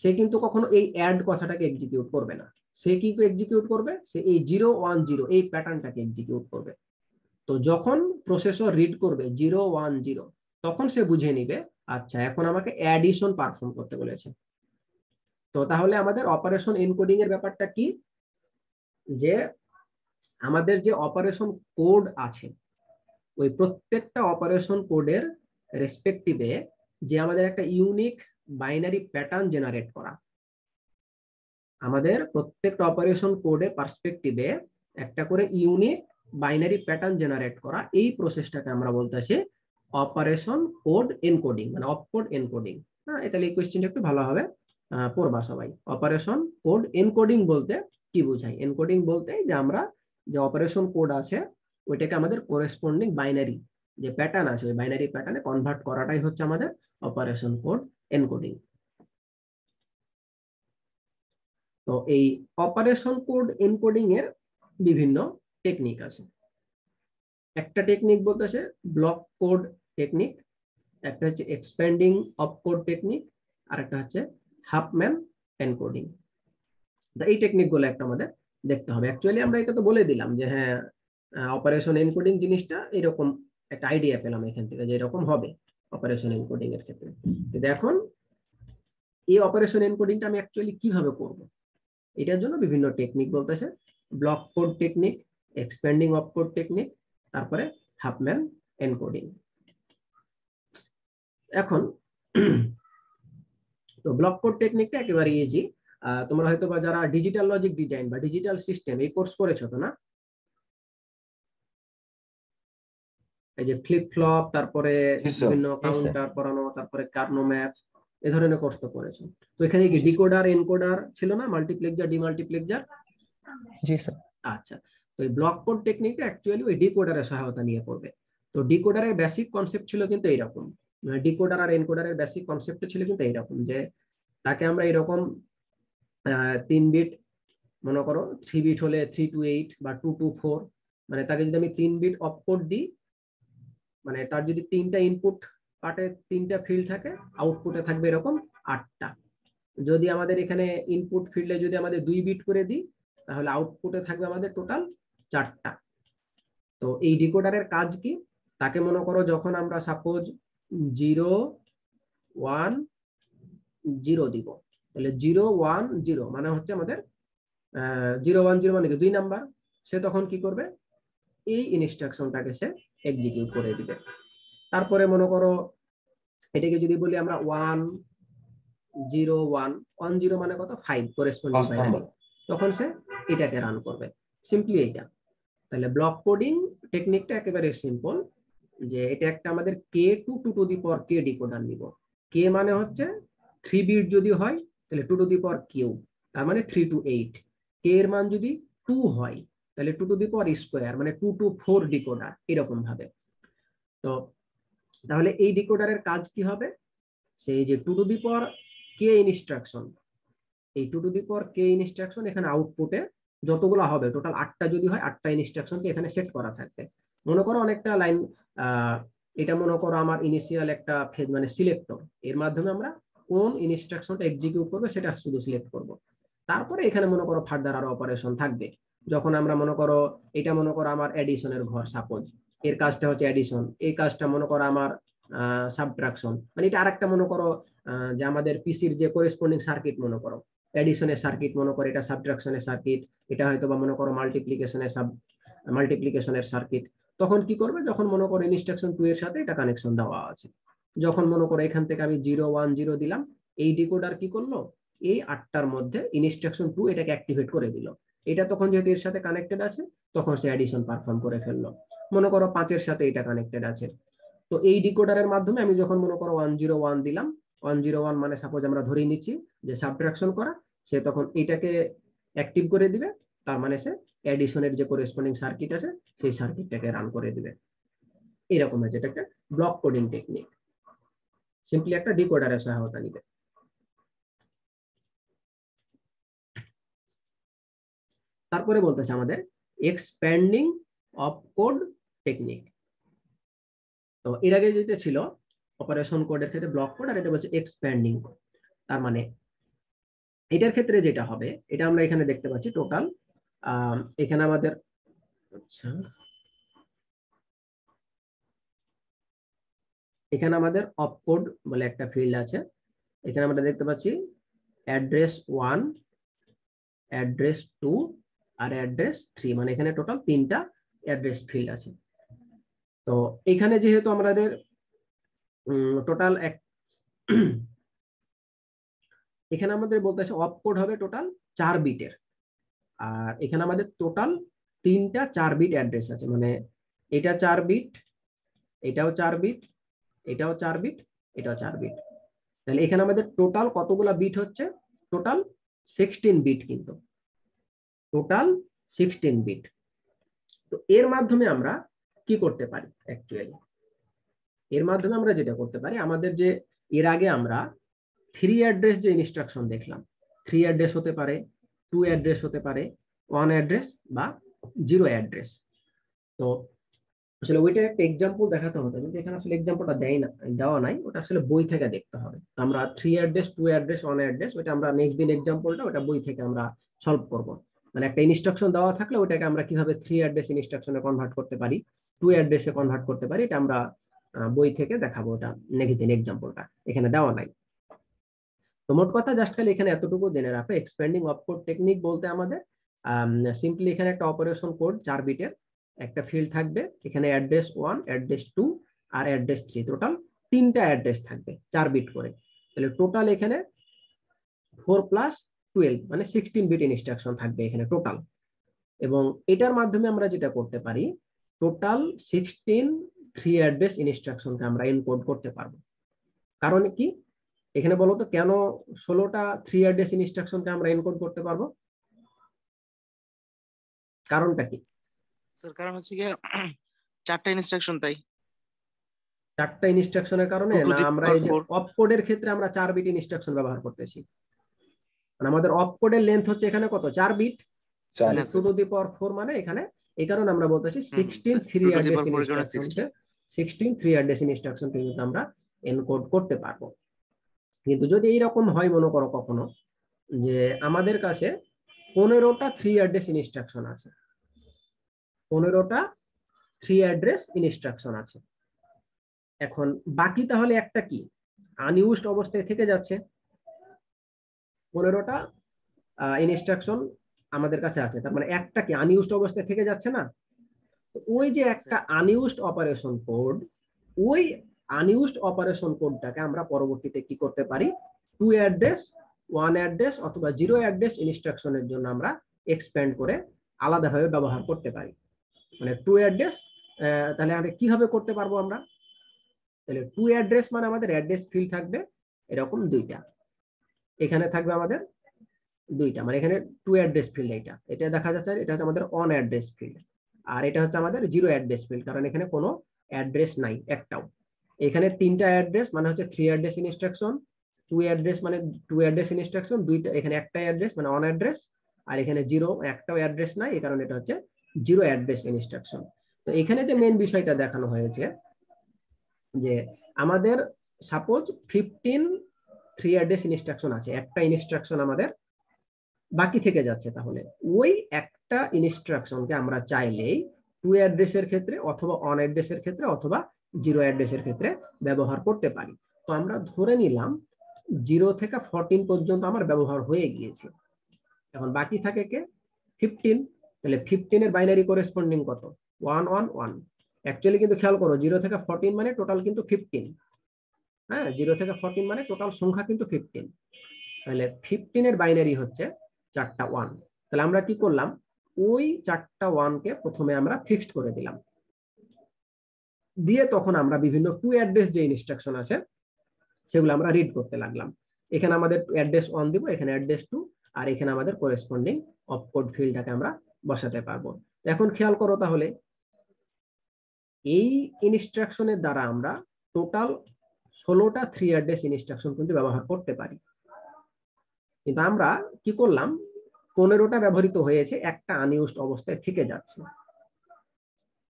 সে কিন্তু কখনো এই অ্যাড কথাটাকে এক্সিকিউট করবে না। সে কি এক্সিকিউট করবে, সে এই 0 1 0 এই প্যাটার্নটাকে এক্সিকিউট করবে। তো যখন প্রসেসর রিড করবে 0 1 0, তখন সে বুঝে নিবে আচ্ছা এখন আমাকে অ্যাডিশন পারফর্ম করতে বলেছে। তো তাহলে আমাদের অপারেশন এনকোডিং এর ব্যাপারটা কি, যে আমাদের যে অপারেশন কোড আছে ওই প্রত্যেকটা অপারেশন কোডের রেসপেক্টিভে যে আমাদের একটা ইউনিক বাইনারি প্যাটার্ন জেনারেট করা, আমাদের প্রত্যেকটা অপারেশন কোডের পার্সপেক্টিভে একটা করে ইউনিক বাইনারি প্যাটার্ন জেনারেট করা, এই প্রসেসটাকে আমরা বলতেছি অপারেশন কোড এনকোডিং, মানে অপকোড এনকোডিং। হ্যাঁ, তাহলে এই কোয়েশ্চেনটা একটু ভালোভাবে পড়বা সবাই। অপারেশন কোড এনকোডিং বলতে কি বোঝায়? এনকোডিং বলতে যে আমরা যে অপারেশন কোড আছে ওইটাকে আমাদের করেসপন্ডিং বাইনারি যে প্যাটার্ন আছে ওই বাইনারি প্যাটার্নে কনভার্ট করাটাই হচ্ছে আমাদের অপারেশন কোড এনকোডিং। তো এই অপারেশন কোড এনকোডিং এর বিভিন্ন টেকনিক আছে। একটা টেকনিক বলতেছে ব্লক কোড টেকনিক, একটা হচ্ছে এক্সপ্যান্ডিং অপকোড টেকনিক, আর একটা হচ্ছে হাফম্যান এনকোডিং। এই টেকনিক গুলো একটা আমাদের দেখতে হবে। অ্যাকচুয়ালি আমরা এটা তো বলে দিলাম যে হ্যাঁ অপারেশন এনকোডিং জিনিসটা এরকম একটা আইডিয়া পেলাম এখান থেকে যে এরকম হবে অপারেশন এনকোডিং এর ক্ষেত্রে। কিন্তু এখন এই অপারেশন এনকোডিংটা আমি অ্যাকচুয়ালি কিভাবে করব, এটার জন্য বিভিন্ন টেকনিক বলতেছে block code technique, expanding opcode technique, তারপরে হাফম্যান এনকোডিং। এখন তো ব্লক কোড টেকনিকটা একেবারে ইজি। তোমরা হয়তো বা যারা ডিজিটাল লজিক ডিজাইন বা ডিজিটাল সিস্টেম এই কোর্স করেছো তো না, এই যে ফ্লিপ ফ্লপ, তারপরে বিভিন্ন কাউন্টার পড়ানো, তারপরে কার্নো ম্যাপ, এই ধরনের কোর্স তো করেছো। তো এখানে কি ডিকোডার এনকোডার ছিল না, মাল্টিপ্লেক্সার ডিমাল্টিপ্লেক্সার? জি স্যার। আচ্ছা, তো এই ব্লক কোড টেকনিকটা অ্যাকচুয়ালি ওই ডিকোডারের সহায়তা নিয়ে করবে। তো ডিকোডারের বেসিক কনসেপ্ট ছিল কিন্তু এইরকম, ডিকোডার আর এনকোডারের বেসিক কনসেপ্ট ছিল কিন্তু এইরকম যে তাকে আমরা এরকম 3 বিট, মনে করো 3 বিট হলে 3 to 8 বা 2 to 4, মানে তাকে যদি আমি 3 বিট অপকোড দিই, মানে তার যদি 3টা ইনপুট পার্টে 3টা ফিল্ড থাকে, আউটপুটে থাকবে এরকম 8টা। যদি আমাদের এখানে ইনপুট ফিল্ডে যদি আমাদের 2 বিট করে দিই, তাহলে আউটপুটে থাকবে আমাদের টোটাল 4টা। তো এই ডিকোডারের কাজ কি, তাকে মনে করো যখন আমরা সাপোজ 0 1 0 দিব, তাহলে 0 1 0 মানে হচ্ছে আমাদের 0 1 0 মানে 2 নাম্বার। সে তখন কি করবে, এই ইনস্ট্রাকশনটাকে সে এক্সিকিউট করে দিবে। তারপরে মনে করো এটাকে যদি বলি আমরা 1 0 1 1 0 মানে কত 5 করেসপন্ডিং বাইনারি, তখন সে এটাকে রান করবে। সিম্পলি এইটা। তাহলে ব্লক কোডিং টেকনিকটা একেবারে সিম্পল, যে এটা একটা আমাদের k2 two the power k decoder নিব। k মানে হচ্ছে 3 বিট যদি হয় তাহলে 2 টু দি পাওয়ার কিউ, তার মানে 3 to 8। k এর মান যদি 2 হয় তাহলে 2 টু দি পাওয়ার স্কোয়ার, মানে 2 to 4 ডিকোডার এরকম ভাবে। তো তাহলে এই ডিকোডারের কাজ কি হবে, সেই যে 2 to the power k instruction, এই 2 to the power k instruction এখানে আউটপুটে যতগুলো হবে টোটাল 8টা যদি হয় 8টা ইনস্ট্রাকশনকে এখানে সেট করা থাকবে। মনে করো অনেকটা লাইন, এটা মনে করো আমার ইনিশিয়াল একটা ফেজ মানে সিলেক্টর, এর মাধ্যমে আমরা কোন ইনস্ট্রাকশনটা এক্সিকিউট করবে সেটা শুধু সিলেক্ট করব। তারপরে এখানে মনে করো ফার্দার আরো অপারেশন থাকবে। যখন আমরা মনে করো এটা মনে করো আমার এডিশনের ঘর, সাপোজ এর কাজটা হচ্ছে এডিশন, এই কাজটা মনে করো আমার সাবট্রাকশন, মানে এটা আরেকটা মনে করো যে আমাদের পিসির যে করেসপন্ডিং সার্কিট মনে করো, এডিশনের সার্কিট মনে করো, এটা সাবট্রাকশনের সার্কিট, এটা হয়তো বা মনে করো মাল্টিপ্লিকেশনের সার্কিট। তখন কি করবে, যখন মনে করো ইনস্ট্রাকশন 2 এর সাথে এটা কানেকশন দেওয়া আছে, যখন মনে করো এখান থেকে আমি 0 1 0 দিলাম, এই ডিকোডার কি করলো, এই 8টার মধ্যে ইনস্ট্রাকশন 2 এটাকে অ্যাক্টিভেট করে দিল। এটা তখন যেহেতু এর সাথে কানেক্টেড আছে, তখন সে অ্যাডিশন পারফর্ম করে ফেললো। মনে করো 5 এর সাথে এটা কানেক্টেড আছে, তো এই ডিকোডারের মাধ্যমে আমি যখন মনে করো 101 দিলাম, 101 মানে সাপোজ আমরা ধরে নিচ্ছি যে সাবট্রাকশন করা, সে তখন এটাকে অ্যাক্টিভ করে দিবে, তার মানে সে অ্যাডিশনের যে করেসপন্ডিং সার্কিট আছে সেই সার্কিটটাকে রান করে দিবে। এরকম আছে, এটা একটা ব্লক কোডিং টেকনিক, সিম্পলি একটা ডিকোডারের সহায়তা নিবে। তারপরে বলতেছে আমাদের এক্সপ্যান্ডিং অপকোড টেকনিক। তো এর আগে যেটা ছিল অপারেশন কোডের ক্ষেত্রে ব্লক কোড, আর এটা বলছে এক্সপ্যান্ডিং কোড। তার মানে এটার ক্ষেত্রে যেটা হবে, এটা আমরা এখানে দেখতে পাচ্ছি টোটাল, এখানে আমাদের আচ্ছা এখানে আমাদের অপকোড বলে একটা ফিল্ড আছে, এখানে আমরা দেখতে পাচ্ছি অ্যাড্রেস 1, অ্যাড্রেস 2 আর অ্যাড্রেস 3, মানে এখানে টোটাল 3টা অ্যাড্রেস ফিল্ড আছে। তো এখানে যেহেতু আমাদের টোটাল এখানে আমাদের বলতেছে অপকোড হবে টোটাল 4 বিটের, আর এখানে আমাদের টোটাল 3টা 4 বিট অ্যাড্রেস আছে, মানে এটা 4 বিট, এটাও 4 বিট, এটাও 4 বিট, এটাও 4 বিট। তাহলে এখানে আমাদের টোটাল কতগুলা বিট হচ্ছে, টোটাল 16 বিট, কিন্তু টোটাল 16 বিট। তো এর মাধ্যমে আমরা কি করতে পারি, অ্যাকচুয়ালি এর মাধ্যমে আমরা যেটা করতে পারি, আমাদের যে এর আগে আমরা 3 অ্যাড্রেস যে ইনস্ট্রাকশন দেখলাম, 3 অ্যাড্রেস হতে পারে, 2 অ্যাড্রেস হতে পারে, 1 অ্যাড্রেস বা 0 অ্যাড্রেস। তো আসলে ওইটা একটা এক্সাম্পল দেখাতে হবে, কিন্তু এখানে আসলে এক্সাম্পলটা দেওয়া নাই, ওটা আসলে বই থেকে দেখতে হবে। আমরা 3 অ্যাড্রেস, 2 অ্যাড্রেস, 1 অ্যাড্রেস, ওটা আমরা নেক্সট দিন এক্সাম্পলটা ওটা বই থেকে আমরা সলভ করব। মানে একটা ইনস্ট্রাকশন দেওয়া থাকলে ওটাকে আমরা কিভাবে 3 অ্যাড্রেস ইনস্ট্রাকশনে কনভার্ট করতে পারি, 2 অ্যাড্রেসে কনভার্ট করতে পারি, এটা আমরা বই থেকে দেখাবো, ওটা নেক্সট দিন এক্সাম্পলটা এখানে দেওয়া নাই। তো মোট কথা জাস্ট খালি এখানে এতটুকু জেনে রাখো, এক্সপ্যান্ডিং অপকোড টেকনিক বলতে আমাদের সিম্পলি এখানে একটা অপারেশন কোড 4 বিটের একটা ফিল্ড থাকবে, এখানে অ্যাড্রেস 1, অ্যাড্রেস 2 আর অ্যাড্রেস 3, টোটাল 3টা অ্যাড্রেস থাকবে 4 বিট করে। তাহলে টোটাল এখানে 4 + 12 মানে 16 বিট ইনস্ট্রাকশন থাকবে এখানে টোটাল। এবং এটার মাধ্যমে আমরা যেটা করতে পারি, টোটাল 16 3 অ্যাড্রেস ইনস্ট্রাকশনকে আমরা এনকোড করতে পারবো। কারণ কি, এখানে বলো তো কেন 16টা 3 অ্যাড্রেস ইনস্ট্রাকশনকে আমরা এনকোড করতে পারবো, কারণটা কি? স্যার কারণ হচ্ছে কি 4টা ইনস্ট্রাকশন তাই 4টা ইনস্ট্রাকশনের কারণে 2 to না, the আমরা power এই যে 4 অপকোডের ক্ষেত্রে আমরা 4 বিট ইনস্ট্রাকশন ব্যবহার করতেছি, মানে আমাদের অপকোডের লেন্থ হচ্ছে এখানে কত, 4 বিট, তাহলে হ্যাঁ 2 স্যার টু দি পাওয়ার 4 মানে এখানে এই কারণে আমরা বলতেছি হুম 16 sir 3 2 to the address power 4 এর কারণে ইনস্ট্রাকশনকে 16 16 3 অ্যাড্রেস ইনস্ট্রাকশনকে কিন্তু আমরা এনকোড করতে পারবো। কিন্তু যদি এইরকম হয় মনে করো কখনো যে আমাদের কাছে 15টা 3 অ্যাড্রেস ইনস্ট্রাকশন আছে, 15টা 3 অ্যাড্রেস ইনস্ট্রাকশন আছে, এখন বাকি তাহলে একটা কি আনইউজড অবস্থায় থেকে যাচ্ছে, 15টা ইনস্ট্রাকশন আমাদের কাছে আছে, তার মানে একটা কি আনইউজড অবস্থায় থেকে যাচ্ছে না। ওই যে একটা আনইউজড অপারেশন কোড, ওই আনইউজড অপারেশন কোডটাকে আমরা পরবর্তীতে কি করতে পারি, 2 অ্যাড্রেস, 1 অ্যাড্রেস অথবা 0 অ্যাড্রেস ইনস্ট্রাকশনের জন্য আমরা এক্সপ্যান্ড করে আলাদাভাবে ব্যবহার করতে পারি। মানে 2 অ্যাড্রেস, তাহলে আমরা কিভাবে করতে পারবো আমরা, তাহলে 2 অ্যাড্রেস মানে আমাদের অ্যাড্রেস ফিল্ড থাকবে এরকম 2টা, এখানে থাকবে আমাদের 2টা, মানে এখানে 2 অ্যাড্রেস ফিল্ড, এটা দেখা যাচ্ছে, এটা হচ্ছে আমাদের 1 অ্যাড্রেস ফিল্ড, আর এটা হচ্ছে আমাদের 0 অ্যাড্রেস ফিল্ড, কারণ এখানে কোনো অ্যাড্রেস নাই একটাও। এখানে 3টা অ্যাড্রেস মানে হচ্ছে 3 অ্যাড্রেস ইনস্ট্রাকশন, 2 অ্যাড্রেস মানে 2 অ্যাড্রেস ইনস্ট্রাকশন, দুইটা এখানে একটা অ্যাড্রেস মানে 1 অ্যাড্রেস, আর এখানে 0 একটাও অ্যাড্রেস নাই, এই কারণে এটা হচ্ছে 0 অ্যাড্রেস ইনস্ট্রাকশন। তো এখানে যে মেইন বিষয়টা দেখানো হয়েছে যে আমাদের সাপোজ 15 3 অ্যাড্রেস ইনস্ট্রাকশন আছে, একটা ইনস্ট্রাকশন আমাদের বাকি থেকে যাচ্ছে, তাহলে ওই একটা ইনস্ট্রাকশনকে আমরা চাইলেই 2 অ্যাড্রেসের ক্ষেত্রে অথবা 1 অ্যাড্রেসের ক্ষেত্রে অথবা জিরো অ্যাড্রেসের ক্ষেত্রে ব্যবহার করতে পারি। তো আমরা ধরে নিলাম 0 থেকে 14 পর্যন্ত আমার ব্যবহার হয়ে গিয়েছে। এখন বাকি থাকে কে 15। তাহলে 15 এর বাইনারি করেসপন্ডিং কত 111। অ্যাকচুয়ালি কিন্তু খেয়াল করো 0 থেকে 14 মানে টোটাল কিন্তু 15। হ্যাঁ 0 থেকে 14 মানে টোটাল সংখ্যা কিন্তু 15। তাহলে 15 এর বাইনারি হচ্ছে 4টা 1। তাহলে আমরা কি করলাম ওই 4টা 1 কে প্রথমে আমরা ফিক্সড করে দিলাম, দিয়ে তখন আমরা বিভিন্ন টু অ্যাড্রেস যে ইনস্ট্রাকশন আছে সেগুলো আমরা রিড করতে লাগলাম। এখানে আমাদের অ্যাড্রেস 1 দিব, এখানে অ্যাড্রেস 2, আর এখানে আমাদের করেসপন্ডিং অপকোড ফিল্ডটাকে আমরা বসাতে পারবো। এখন খেয়াল করো তাহলে এই ইনস্ট্রাকশনের দ্বারা আমরা টোটাল 16টা 3 অ্যাড্রেস ইনস্ট্রাকশন কিন্তু ব্যবহার করতে পারি। কিন্তু আমরা কি করলাম 15টা ব্যবহৃত হয়েছে, একটা আনইউজড অবস্থায় থেকে যাচ্ছে।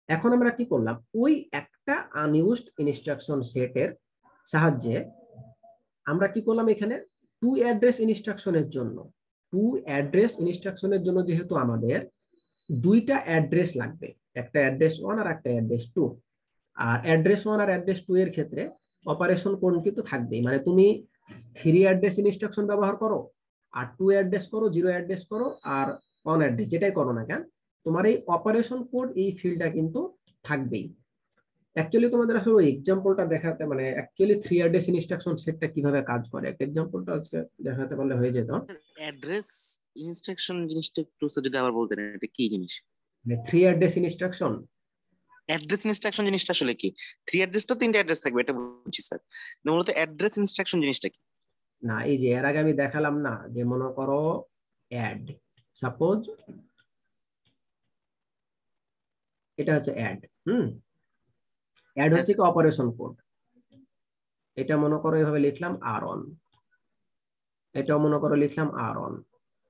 এখন আমরা কি করলাম ওই একটা আনইউজড ইনস্ট্রাকশন সেটের সাহায্যে আমরা কি করলাম এখানে টু অ্যাড্রেস ইনস্ট্রাকশনের জন্য যেহেতু আমাদের দুইটা অ্যাড্রেস লাগবে, একটা অ্যাড্রেস 1 আর একটা অ্যাড্রেস 2। আর অ্যাড্রেস 1 আর অ্যাড্রেস 2 এর ক্ষেত্রে অপারেশন কোড কিন্তু থাকবেই, মানে তুমি 3 অ্যাড্রেস ইনস্ট্রাকশন ব্যবহার করো আর 2 অ্যাড্রেস করো, 0 অ্যাড্রেস করো আর 1 অ্যাড্রেস, যেটাই করো না কেন তোমার এই অপারেশন কোড এই ফিল্ডটা কিন্তু থাকবেই। অ্যাকচুয়ালি তোমাদের আসলে ওই এক্সাম্পলটা দেখাতে, মানে অ্যাকচুয়ালি 3 অ্যাড্রেস ইনস্ট্রাকশন সেটটা কিভাবে কাজ করে একটা এক্সাম্পলটা আজকে দেখাতে পারলে হয়ে যেত। অ্যাড্রেস ইনস্ট্রাকশন জিনিসটা একটু স্যার যদি আবার বলতেন, এটা কি জিনিস? মানে 3 অ্যাড্রেস ইনস্ট্রাকশন, অ্যাড্রেস ইনস্ট্রাকশন জিনিসটা আসলে কি? 3 অ্যাড্রেস তো 3টা অ্যাড্রেস থাকবে, এটা বুঝছি স্যার, মূলত অ্যাড্রেস ইনস্ট্রাকশন জিনিসটা কি? না এই যে এর আগে আমি দেখালাম না যে মনে করো অ্যাড, সাপোজ এটা হচ্ছে অ্যাড। অ্যাড হ্যাঁ হচ্ছে স্যার। কি অপারেশন কোড। এটা মনে করো এভাবে লিখলাম আর1, এটাও মনে করো লিখলাম আর1,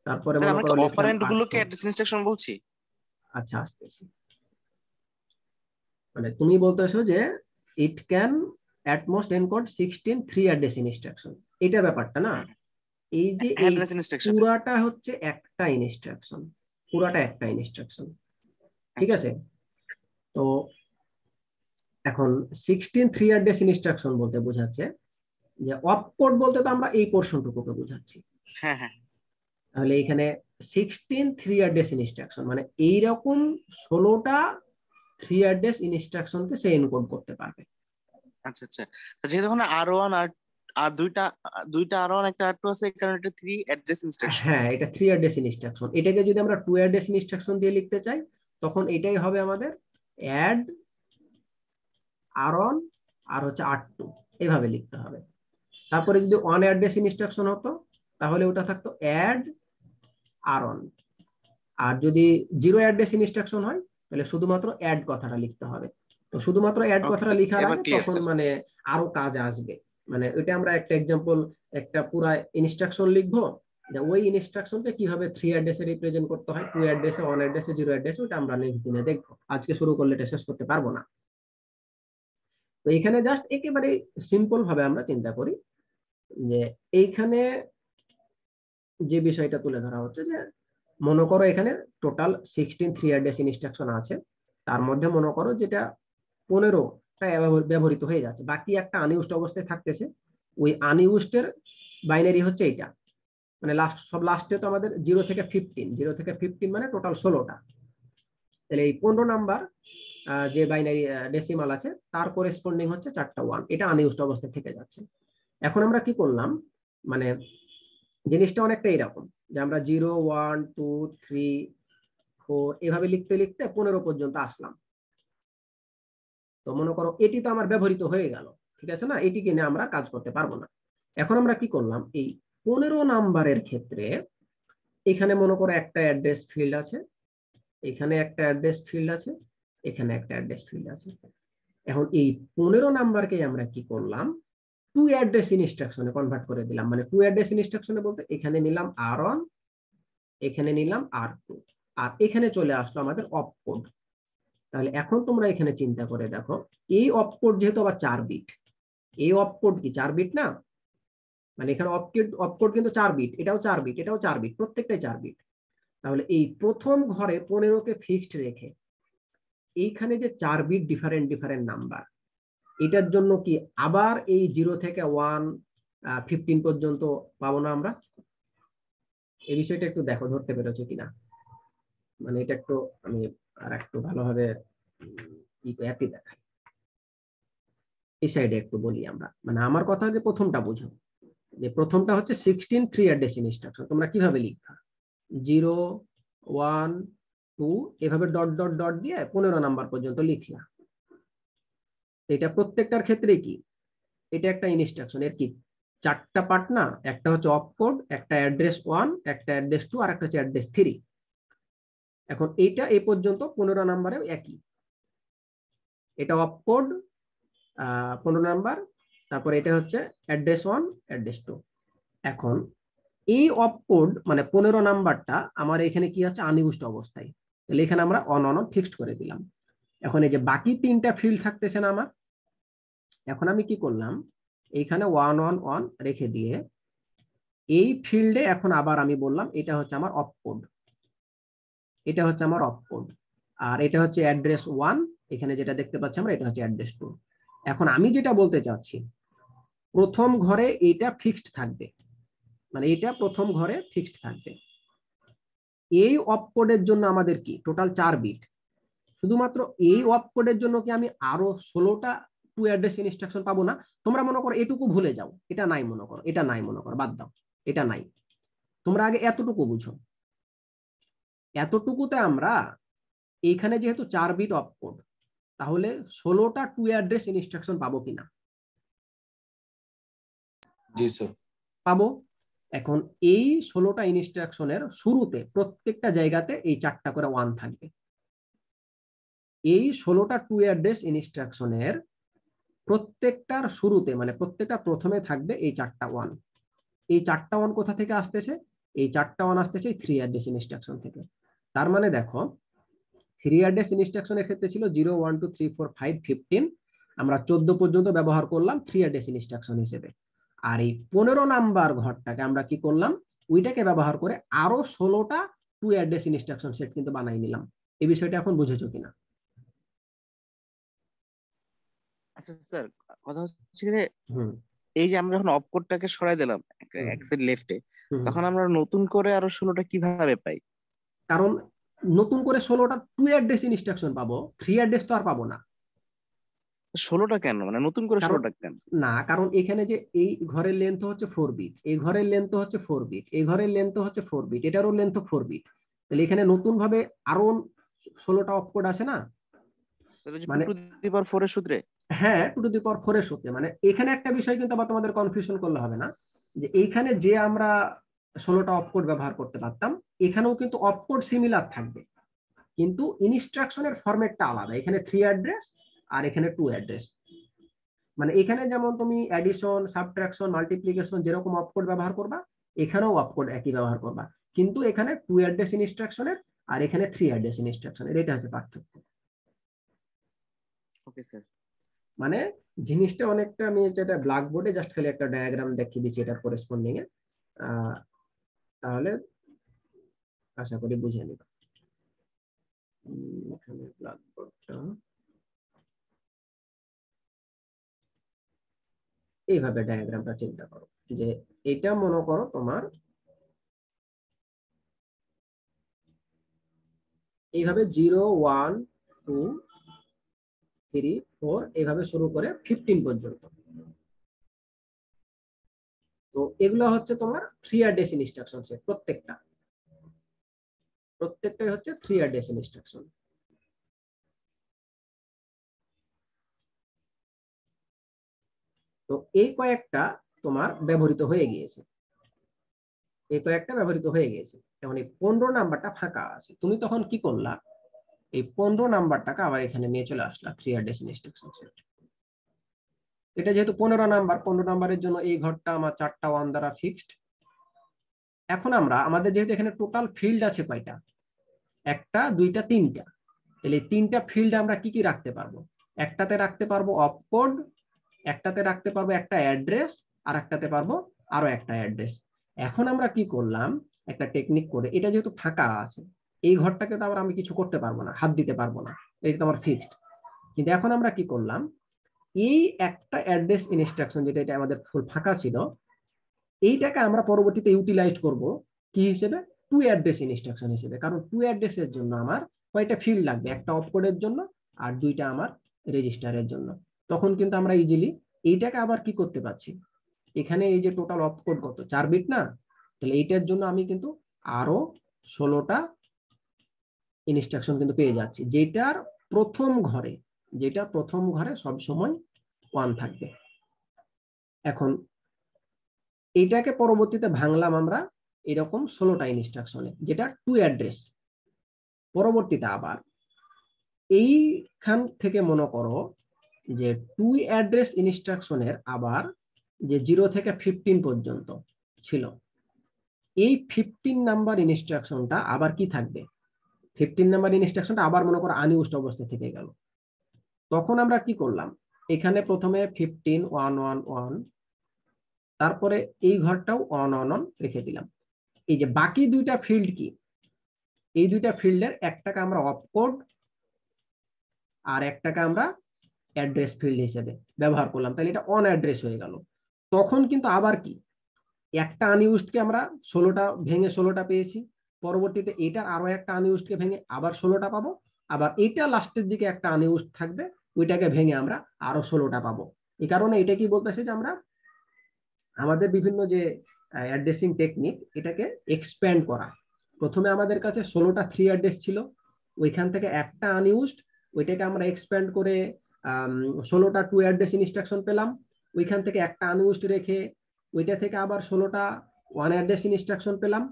তারপরে স্যার মনে আমরা কি করো লিখলাম অপারেন্ড আর2। গুলোকে অ্যাড্রেস ইনস্ট্রাকশন বলছি? আচ্ছা আসতেছি, মানে তুমি বলতেছো যে it can at most encode 16 3 address instruction, এটা ব্যাপারটা না। হ্যাঁ, এই যে এই অ্যাড্রেস ইনস্ট্রাকশন। পুরাটা হচ্ছে একটা ইনস্ট্রাকশন, পুরাটা একটা ইনস্ট্রাকশন, ঠিক আচ্ছা আছে? তো এখন 16 3 অ্যাড্রেস ইনস্ট্রাকশন বলতে বোঝাচ্ছে যে অপকোড বলতে তো আমরা এই পোর্শনটুকুকে বোঝাচ্ছি। হ্যাঁ হ্যাঁ। তাহলে এখানে 16 3 অ্যাড্রেস ইনস্ট্রাকশন মানে এইরকম 16টা 3 অ্যাড্রেস ইনস্ট্রাকশনকে সে এনকোড করতে পারবে। আচ্ছা আচ্ছা। তো যেহেতু ওখানে আর1 আর আর দুইটা দুইটা আর1 একটা আর2 আছে, এই কারণে এটা 3 অ্যাড্রেস ইনস্ট্রাকশন। হ্যাঁ এটা 3 অ্যাড্রেস ইনস্ট্রাকশন। এটাকে যদি আমরা 2 অ্যাড্রেস ইনস্ট্রাকশন দিয়ে লিখতে চাই তখন এটাই হবে আমাদের অ্যাড আর1 আর হচ্ছে আর2, এইভাবে লিখতে হবে। আচ্ছা তারপরে যদি আচ্ছা। 1 অ্যাড্রেস ইনস্ট্রাকশন হতো তাহলে ওটা থাকতো অ্যাড আর1। আর যদি 0 অ্যাড্রেস ইনস্ট্রাকশন হয় তাহলে শুধুমাত্র অ্যাড কথাটা লিখতে হবে। তো শুধুমাত্র অ্যাড ওকে কথাটা স্যার, লিখার এবার আগে ক্লিয়ার তখন স্যার। মানে আরো কাজ আসবে। মানে ওইটা আমরা একটা এক্সাম্পল, একটা পুরা ইনস্ট্রাকশন লিখবো যে ওই ইনস্ট্রাকশনকে কিভাবে 3 অ্যাড্রেসে রিপ্রেজেন্ট করতে হয়, 2 অ্যাড্রেসে, 1 অ্যাড্রেসে, 0 অ্যাড্রেসে, ওটা আমরা নেক্সট দিনে দেখবো। আজকে শুরু করলে এটা শেষ করতে পারবো না। তো এখানে জাস্ট একেবারে সিম্পল ভাবে আমরা চিন্তা করি যে এইখানে যে বিষয়টা তুলে ধরা হচ্ছে যে মনে করো এখানে টোটাল 16 3 অ্যাড্রেস ইনস্ট্রাকশন আছে, তার মধ্যে মনে করো যেটা 15টা ব্যবহৃত হয়ে যাচ্ছে, বাকি একটা আনইউজড অবস্থায় থাকতেছে। ওই আনইউজড এর বাইনারি হচ্ছে এইটা, মানে লাস্টে তো আমাদের 0 থেকে 15 মানে টোটাল 16টা। তাহলে এই 15 নাম্বার যে বাইনারি ডেসিমাল আছে তার করেসপন্ডিং হচ্ছে 4টা 1, এটা আনইউজড অবস্থায় থেকে যাচ্ছে। এখন আমরা কি করলাম, মানে জিনিসটা অনেকটা এরকম যে আমরা 0 1 2 3 4 এভাবে লিখতে লিখতে 15 পর্যন্ত আসলাম। তো মনে করো এটি তো আমার ব্যবহৃত হয়ে গেল, ঠিক আছে না, এটিকে নিয়ে আমরা কাজ করতে পারবো না। এখন আমরা কি করলাম এই 15 নাম্বারের ক্ষেত্রে এখানে মনে করো একটা অ্যাড্রেস ফিল্ড আছে, এখানে একটা অ্যাড্রেস ফিল্ড আছে, এখানে একটা অ্যাড্রেস ফিল্ড আছে। এখন এই 15 নাম্বারকে আমরা কি করলাম টু অ্যাড্রেস ইনস্ট্রাকশনে কনভার্ট করে দিলাম। মানে টু অ্যাড্রেস ইনস্ট্রাকশনে বলতে এখানে নিলাম আর1, এখানে নিলাম আর2, আর এখানে চলে আসলো আমাদের অপকোড। তাহলে এখন তোমরা এখানে চিন্তা করে দেখো এই অপকোড যেহেতু আবার 4 বিট, এই অপকোড কি 4 বিট না, মানে এখানে অপকোড কিন্তু 4 বিট, এটাও 4 বিট, এটাও 4 বিট, প্রত্যেকটাই 4 বিট। তাহলে এই প্রথম ঘরে 15কে ফিক্সড রেখে এইখানে যে 4 বিট ডিফারেন্ট ডিফারেন্ট নাম্বার, এটার জন্য কি আবার এই 0 থেকে 1 15 পর্যন্ত পাবো না আমরা? এই বিষয়টা একটু দেখো, ধরতে পেরেছো কিনা। মানে এটা একটু আমি আর একটু ভালোভাবে এতে দেখাই, এই সাইডে একটু বলি আমরা। মানে আমার কথা যে প্রথমটা বুঝো, যে প্রথমটা হচ্ছে 16 3 অ্যাড্রেসিং ইনস্ট্রাকশন। তোমরা কিভাবে লিখবা? 0 1 2 এভাবে ডট ডট ডট দিয়ে 15 নাম্বার পর্যন্ত লিখলা। এটা প্রত্যেকটার ক্ষেত্রে কি, এটা একটা ইনস্ট্রাকশন, এর কি 4টা পার্ট না? একটা হচ্ছে অপকোড, একটা অ্যাড্রেস 1, একটা অ্যাড্রেস 2, আর একটা হচ্ছে অ্যাড্রেস 3। এখন এইটা এই পর্যন্ত 15 নাম্বারে একই। এটা অপকোড 15 নাম্বার, তারপরে এটা হচ্ছে অ্যাড্রেস 1 অ্যাড্রেস 2। এখন এই অপকোড মানে 15 নাম্বারটা আমার এখানে কি আছে, আনইউজড অবস্থায়, তাহলে এখানে আমরা অন অন ফিক্সড করে দিলাম। এখন এই যে বাকি 3টা ফিল্ড থাকতেছে না আমার, এখন আমি কি করলাম, এইখানে 1 1 1 রেখে দিয়ে এই ফিল্ডে এখন আবার আমি বললাম এটা হচ্ছে আমার অপকোড, এটা হচ্ছে আমার অপকোড, আর এটা হচ্ছে অ্যাড্রেস 1, এখানে যেটা দেখতে পাচ্ছি আমরা এটা হচ্ছে অ্যাড্রেস 2। এখন আমি যেটা বলতে চাচ্ছি, প্রথম ঘরে এটা ফিক্সড থাকবে, মানে এটা প্রথম ঘরে ফিক্সড থাকবে। এই অপকোডের জন্য আমাদের কি টোটাল 4 বিট, শুধুমাত্র এই অপকোডের জন্য কি আমি আরো 16টা টু অ্যাড্রেস ইনস্ট্রাকশন পাবো না? তোমরা মনে করো এটুকু ভুলে যাও, এটা নাই মনে করো, এটা নাই মনে করো, বাদ দাও, এটা নাই। তোমরা আগে এতটুকু বুঝো, এতটুকুতে আমরা এইখানে যেহেতু 4 বিট অপকোড, তাহলে 16টা টু অ্যাড্রেস ইনস্ট্রাকশন পাবো কিনা? জি স্যার। পাবো। এখন এই 16টা ইনস্ট্রাকশনের শুরুতে প্রত্যেকটা জায়গাতে এই 4টা করে 1 থাকবে। এই 16টা টু অ্যাড্রেস ইনস্ট্রাকশনের প্রত্যেকটার শুরুতে মানে প্রত্যেকটা প্রথমে থাকবে এই 4টা 1। এই 4টা 1 কোথা থেকে আসতেছে? এই 4টা 1 আসতেছে 3 অ্যাড্রেস ইনস্ট্রাকশন থেকে। তার মানে দেখো 3 অ্যাড্রেস ইনস্ট্রাকশনের ক্ষেত্রে ছিল 0 1 2 3 4 5 15, আমরা 14 পর্যন্ত ব্যবহার করলাম 3 অ্যাড্রেস ইনস্ট্রাকশন হিসেবে। আর এই 15 নাম্বার ঘরটাকে আমরা কি করলাম, ওইটাকে ব্যবহার করে আরো 16টা টু অ্যাড্রেস ইনস্ট্রাকশন সেট কিন্তু বানাই নিলাম। এই বিষয়টা এখন বুঝেছো কিনা? আচ্ছা স্যার, কথা হচ্ছে যে হুম এই যে আমরা যখন অপকোডটাকে সরাই দিলাম হুম এক্সের লেফটে, হুম। তখন আমরা নতুন করে আরো 16টা কিভাবে পাই? কারণ নতুন করে 16টা টু অ্যাড্রেস ইনস্ট্রাকশন পাবো, 3 অ্যাড্রেস তো আর পাবো না। 16টা কেন, মানে নতুন করে কারণ 16টা কেন? না, কারণ এখানে যে এই ঘরের লেন্থ হচ্ছে 4 বিট, এই ঘরের লেন্থ হচ্ছে 4 বিট, এই ঘরের লেন্থ হচ্ছে 4 বিট, এটারও লেন্থ 4 বিট। তাহলে এখানে নতুন ভাবে আরো 16টা অপকোড আছে না? তাহলে যে 2 মানে টু দি পাওয়ার 4 এর সূত্রে। হ্যাঁ, 2 টু দি পাওয়ার 4 এর সূত্রে। মানে এখানে একটা বিষয় কিন্তু আবার তোমাদের কনফিউশন করলে হবে না, যে এইখানে যে আমরা 16টা অপকোড ব্যবহার করতে পারতাম, এখানেও কিন্তু অপকোড সিমিলার থাকবে, কিন্তু ইনস্ট্রাকশনের ফরম্যাটটা আলাদা। এখানে 3 অ্যাড্রেস আর এখানে 2 অ্যাড্রেস। মানে এখানে যেমন তুমি অ্যাডিশন সাবট্রাকশন মাল্টিপ্লিকেশন যেরকম অপকোড ব্যবহার করবা, এখানেও অপকোড একই ব্যবহার করবা, কিন্তু এখানে 2 অ্যাড্রেস ইনস্ট্রাকশনের আর এখানে 3 অ্যাড্রেস ইনস্ট্রাকশনের, এটা হচ্ছে পার্থক্য। Okay sir. মানে জিনিসটা অনেকটা, আমি যেটা ব্ল্যাকবোর্ডে জাস্ট খালি একটা ডায়াগ্রাম দেখিয়ে দিচ্ছি এটার করেসপন্ডিং এ, তাহলে আশা করি বুঝে নিবা। এখানে ব্ল্যাকবোর্ডটা এইভাবে ডায়াগ্রামটা চিন্তা করো, যে এটা মনে করো তোমার এইভাবে 0 1 2 3 4 এইভাবে শুরু করে 15 পর্যন্ত। তো এগুলো হচ্ছে তোমার 3 অ্যাড্রেস ইনস্ট্রাকশন সেট, প্রত্যেকটাই হচ্ছে 3 অ্যাড্রেস ইনস্ট্রাকশন। তো এই কয়েকটা তোমার ব্যবহৃত হয়ে গিয়েছে, এই কয়েকটা ব্যবহৃত হয়ে গিয়েছে। যেমন এই 15 নাম্বারটা ফাঁকা আছে, তুমি তখন কি করলা, এই 15 নাম্বারটাকে আবার এখানে নিয়ে চলে আসলা 3 অ্যাড্রেস ইনস্ট্রাকশন সেট। এটা যেহেতু 15 নাম্বার, 15 নাম্বারের জন্য এই ঘরটা আমার 4টা 1 দ্বারা ফিক্সড। এখন আমরা আমাদের যেহেতু এখানে টোটাল ফিল্ড আছে কয়টা, 1টা 2টা 3টা, তাহলে এই 3টা ফিল্ড আমরা কি কি রাখতে পারবো? একটাতে রাখতে পারবো অপকোড, একটাতে রাখতে পারবো একটা অ্যাড্রেস, আর একটাতে পারবো আরো একটা অ্যাড্রেস। এখন আমরা কি করলাম, একটা টেকনিক করে, এটা যেহেতু ফাঁকা আছে, এই ঘরটাকে তো আবার আমি কিছু করতে পারবো না, হাত দিতে পারবো না, এটা তো আমার ফিক্সড। কিন্তু এখন আমরা কি করলাম, এই একটা অ্যাড্রেস ইনস্ট্রাকশন যেটা এটা আমাদের ফুল ফাঁকা ছিল, এইটাকে আমরা পরবর্তীতে ইউটিলাইজ করব কি হিসেবে, টু অ্যাড্রেস ইনস্ট্রাকশন হিসেবে। কারণ টু অ্যাড্রেসের জন্য আমার কয়টা ফিল্ড লাগবে, একটা অপকোডের জন্য আর দুইটা আমার রেজিস্টারের জন্য। তখন কিন্তু আমরা ইজিলি এইটাকে আবার কি করতে পারছি, এখানে এই যে টোটাল অপকোড কত 4 বিট না, তাহলে এইটার জন্য আমি কিন্তু আরো 16টা ইনস্ট্রাকশন কিন্তু পেয়ে যাচ্ছি, যেটা প্রথম ঘরে সব সময় 1 থাকবে। এখন এইটাকে পরবর্তীতে ভাঙলাম আমরা এরকম 16টা ইনস্ট্রাকশনে, যেটা টু অ্যাড্রেস। পরবর্তীতে আবার এইখান থেকে মনে করো যে টু অ্যাড্রেস ইনস্ট্রাকশনের আবার যে 0 থেকে 15 পর্যন্ত ছিল, এই 15 নাম্বার ইনস্ট্রাকশনটা আবার কি থাকবে, 15 নাম্বার ইনস্ট্রাকশনটা আবার মনে করো আনইউজড অবস্থা থেকে গেল। তখন আমরা কি করলাম, এখানে প্রথমে 15 1 1 1, তারপরে এই ঘরটাও 1 1 1 রেখে দিলাম। এই যে বাকি দুইটা ফিল্ড কি, এই দুইটা ফিল্ডের একটাকে আমরা অপকোড আর একটাকে আমরা অ্যাড্রেস ফিল্ড হিসেবে ব্যবহার করলাম, তাহলে এটা অন অ্যাড্রেস হয়ে গেল। তখন কিন্তু আবার কি, একটা আনইউজডকে আমরা 16টা ভেঙে 16টা পেয়েছি, পরবর্তীতে এটার আরো একটা আনইউজডকে ভেঙে আবার 16টা পাবো, আবার এটা লাস্টের দিকে একটা আনইউজড থাকবে, ওইটাকে ভেঙে আমরা আরো 16টা পাবো। এই কারণে এটা কি বলতেছে যে আমরা আমাদের বিভিন্ন যে অ্যাড্রেসিং টেকনিক, এটাকে এক্সপ্যান্ড করা। প্রথমে আমাদের কাছে 16টা 3 অ্যাড্রেস ছিল, ওইখান থেকে একটা আনইউজড, ওইটাকে আমরা এক্সপ্যান্ড করে 16টা 2 অ্যাড্রেস ইনস্ট্রাকশন পেলাম, ওইখান থেকে একটা আনইউজড রেখে ওইটা থেকে আবার 16টা 1 অ্যাড্রেস ইনস্ট্রাকশন পেলাম,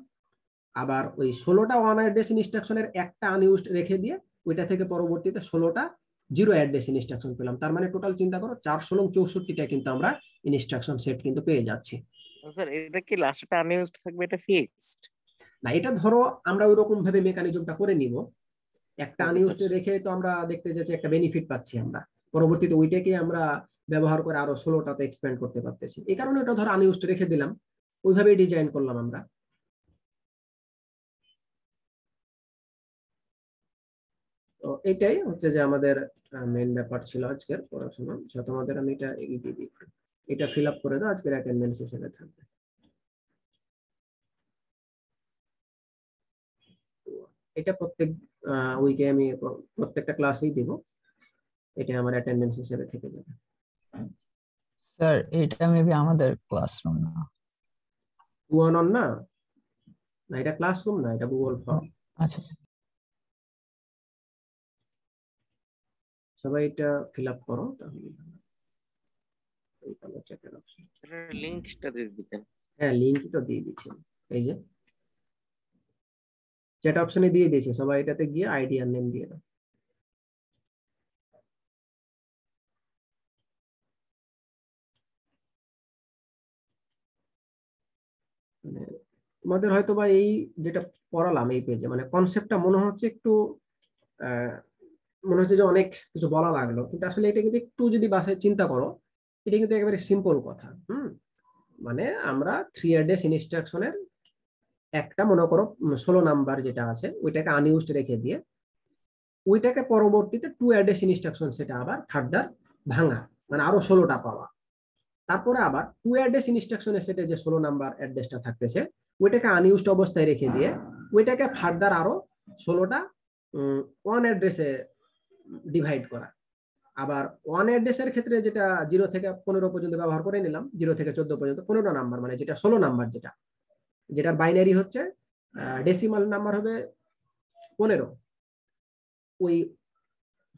আবার ওই 16টা 1 অ্যাড্রেস ইনস্ট্রাকশনের একটা আনইউজড রেখে দিয়ে ওইটা থেকে পরবর্তীতে 16টা 0 অ্যাড্রেস ইনস্ট্রাকশন পেলাম। তার মানে টোটাল চিন্তা করো 4 16 64টা কিন্তু আমরা ইনস্ট্রাকশন সেট কিন্তু পেয়ে যাচ্ছি। স্যার এটা কি লাস্টটা আনইউজড থাকবে, এটা ফিক্সড? না, এটা ধরো আমরা ওইরকম ভাবে মেকানিজমটা করে নিব, একটা ওকে স্যার। আনইউজড রেখে তো আমরা দেখতে যাচ্ছি একটা বেনিফিট পাচ্ছি আমরা, পরবর্তীতে ওইটাকে আমরা ব্যবহার করে আরো 16টাতে এক্সপ্যান্ড করতে পারতেছি, এই কারণে ওটা ধরো আনইউজড রেখে দিলাম, ওইভাবেই ডিজাইন করলাম আমরা। তো এটাই হচ্ছে যে আমাদের মেইন ব্যাপার ছিল আজকের পড়াশোনা। তোমাদের আমি এটা এগিয়ে দিয়ে দিই, এটা ফিল আপ করে দাও, আজকের অ্যাটেন্ডেন্স হিসেবে থাকবে। এটা প্রত্যেক উইকে আমি প্রত্যেকটা ক্লাসেই দিব, এটা আমার অ্যাটেন্ডেন্স হিসেবে থেকে যাবে। স্যার এটা মেবি আমাদের ক্লাসরুম না। ওয়ান অন না, না এটা ক্লাসরুম না, এটা গুগল ফর্ম। আচ্ছা সবাই এটা ফিল আপ করো তাহলে। এই কালো চ্যাটের অপশন, স্যার লিংকটা দিয়ে দিতেন। হ্যাঁ লিংক তো দিয়ে দিচ্ছি, এই যে চ্যাট অপশনে দিয়ে দিয়েছি, সবাই এটাতে গিয়ে আইডি আর নেম দিয়ে দাও। মানে তোমাদের হয়তো বা এই যেটা পড়ালাম এই পেজে, মানে কনসেপ্টটা মনে হচ্ছে একটু মনে হচ্ছে যে অনেক কিছু বলা লাগলো, কিন্তু আসলে এটা কিন্তু একটু যদি বাসায় চিন্তা করো, এটা কিন্তু একেবারে সিম্পল কথা। মানে আমরা 3 অ্যাড্রেস ইনস্ট্রাকশনের একটা মনে করো 16 নাম্বার যেটা আছে ওইটাকে আনইউজড রেখে দিয়ে ওইটাকে পরবর্তীতে 2 অ্যাড্রেস ইনস্ট্রাকশন সেটা আবার ফার্দার ভাঙা, মানে আরো 16টা পাওয়া। তারপরে আবার 2 অ্যাড্রেস ইনস্ট্রাকশনের সেটে যে 16 নাম্বার অ্যাড্রেসটা থাকতেছে ওইটাকে আনইউজড অবস্থায় রেখে দিয়ে ওইটাকে ফার্দার আরো 16টা 1 অ্যাড্রেসে ডিভাইড করা। আবার 1 অ্যাড্রেসের ক্ষেত্রে যেটা 0 থেকে 15 পর্যন্ত ব্যবহার করে নিলাম, 0 থেকে 14 পর্যন্ত 15টা নাম্বার, মানে যেটা 16 নাম্বার, যেটার বাইনারি হচ্ছে ডেসিমাল নাম্বার হবে 15, ওই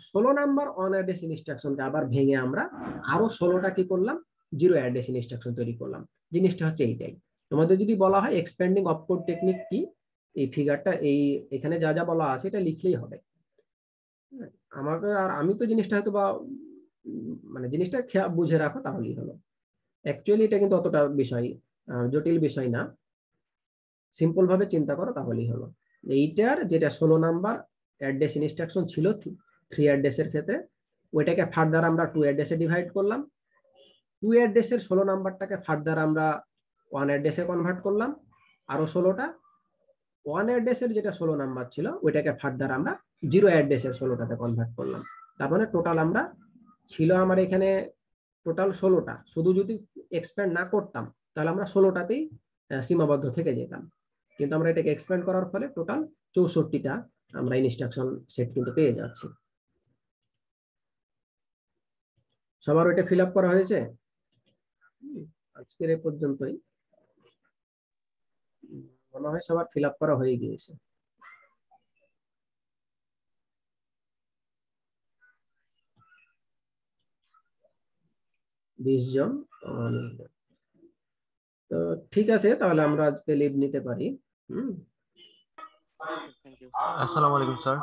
16 নাম্বার 1 অ্যাড্রেস ইনস্ট্রাকশনকে আবার ভেঙে আমরা আরো 16টা কি করলাম, 0 অ্যাড্রেস ইনস্ট্রাকশন তৈরি করলাম। জিনিসটা হচ্ছে এইটাই। তোমাদের যদি বলা হয় এক্সপ্যান্ডিং অপকোড টেকনিক কি, এই ফিগারটা এই এখানে যা যা বলা আছে এটা লিখলেই হবে। আমাকে আর আমি তো জিনিসটা হয়তো বা মানে জিনিসটা বুঝে রাখো তাহলেই হলো। অ্যাকচুয়ালি এটা কিন্তু অতটা বিষয় জটিল বিষয় না, সিম্পল ভাবে চিন্তা করো তাহলেই হলো। এইটার যেটা 16 নাম্বার অ্যাড্রেস ইনস্ট্রাকশন ছিল 3 অ্যাড্রেসের ক্ষেত্রে, ওইটাকে ফার্দার আমরা 2 অ্যাড্রেসে ডিভাইড করলাম, 2 অ্যাড্রেসের 16 নাম্বারটাকে ফার্দার আমরা 1 অ্যাড্রেসে কনভার্ট করলাম আরো 16টা, 1 অ্যাড্রেসের যেটা 16 নাম্বার ছিল ওইটাকে ফার্দার আমরা 0 অ্যাড্রেসের 16টাতে কনভার্ট করলাম। তার মানে টোটাল আমরা ছিল আমার এখানে টোটাল 16টা, শুধু যদি এক্সপ্যান্ড না করতাম তাহলে আমরা 16টাতেই সীমাবদ্ধ থেকে যেতাম, কিন্তু আমরা এটাকে এক্সপ্যান্ড করার ফলে টোটাল 64টা আমরা ইনস্ট্রাকশন সেট কিন্তু পেয়ে যাচ্ছি। সবার ওইটা ফিল আপ করা হয়েছে? আজকের এই পর্যন্তই, মনে হয় সবার ফিল আপ করা হয়ে গিয়েছে। 20 জন। তো ঠিক আছে, তাহলে আমরা আজকে লিভ নিতে পারি। আসসালামু আলাইকুম স্যার।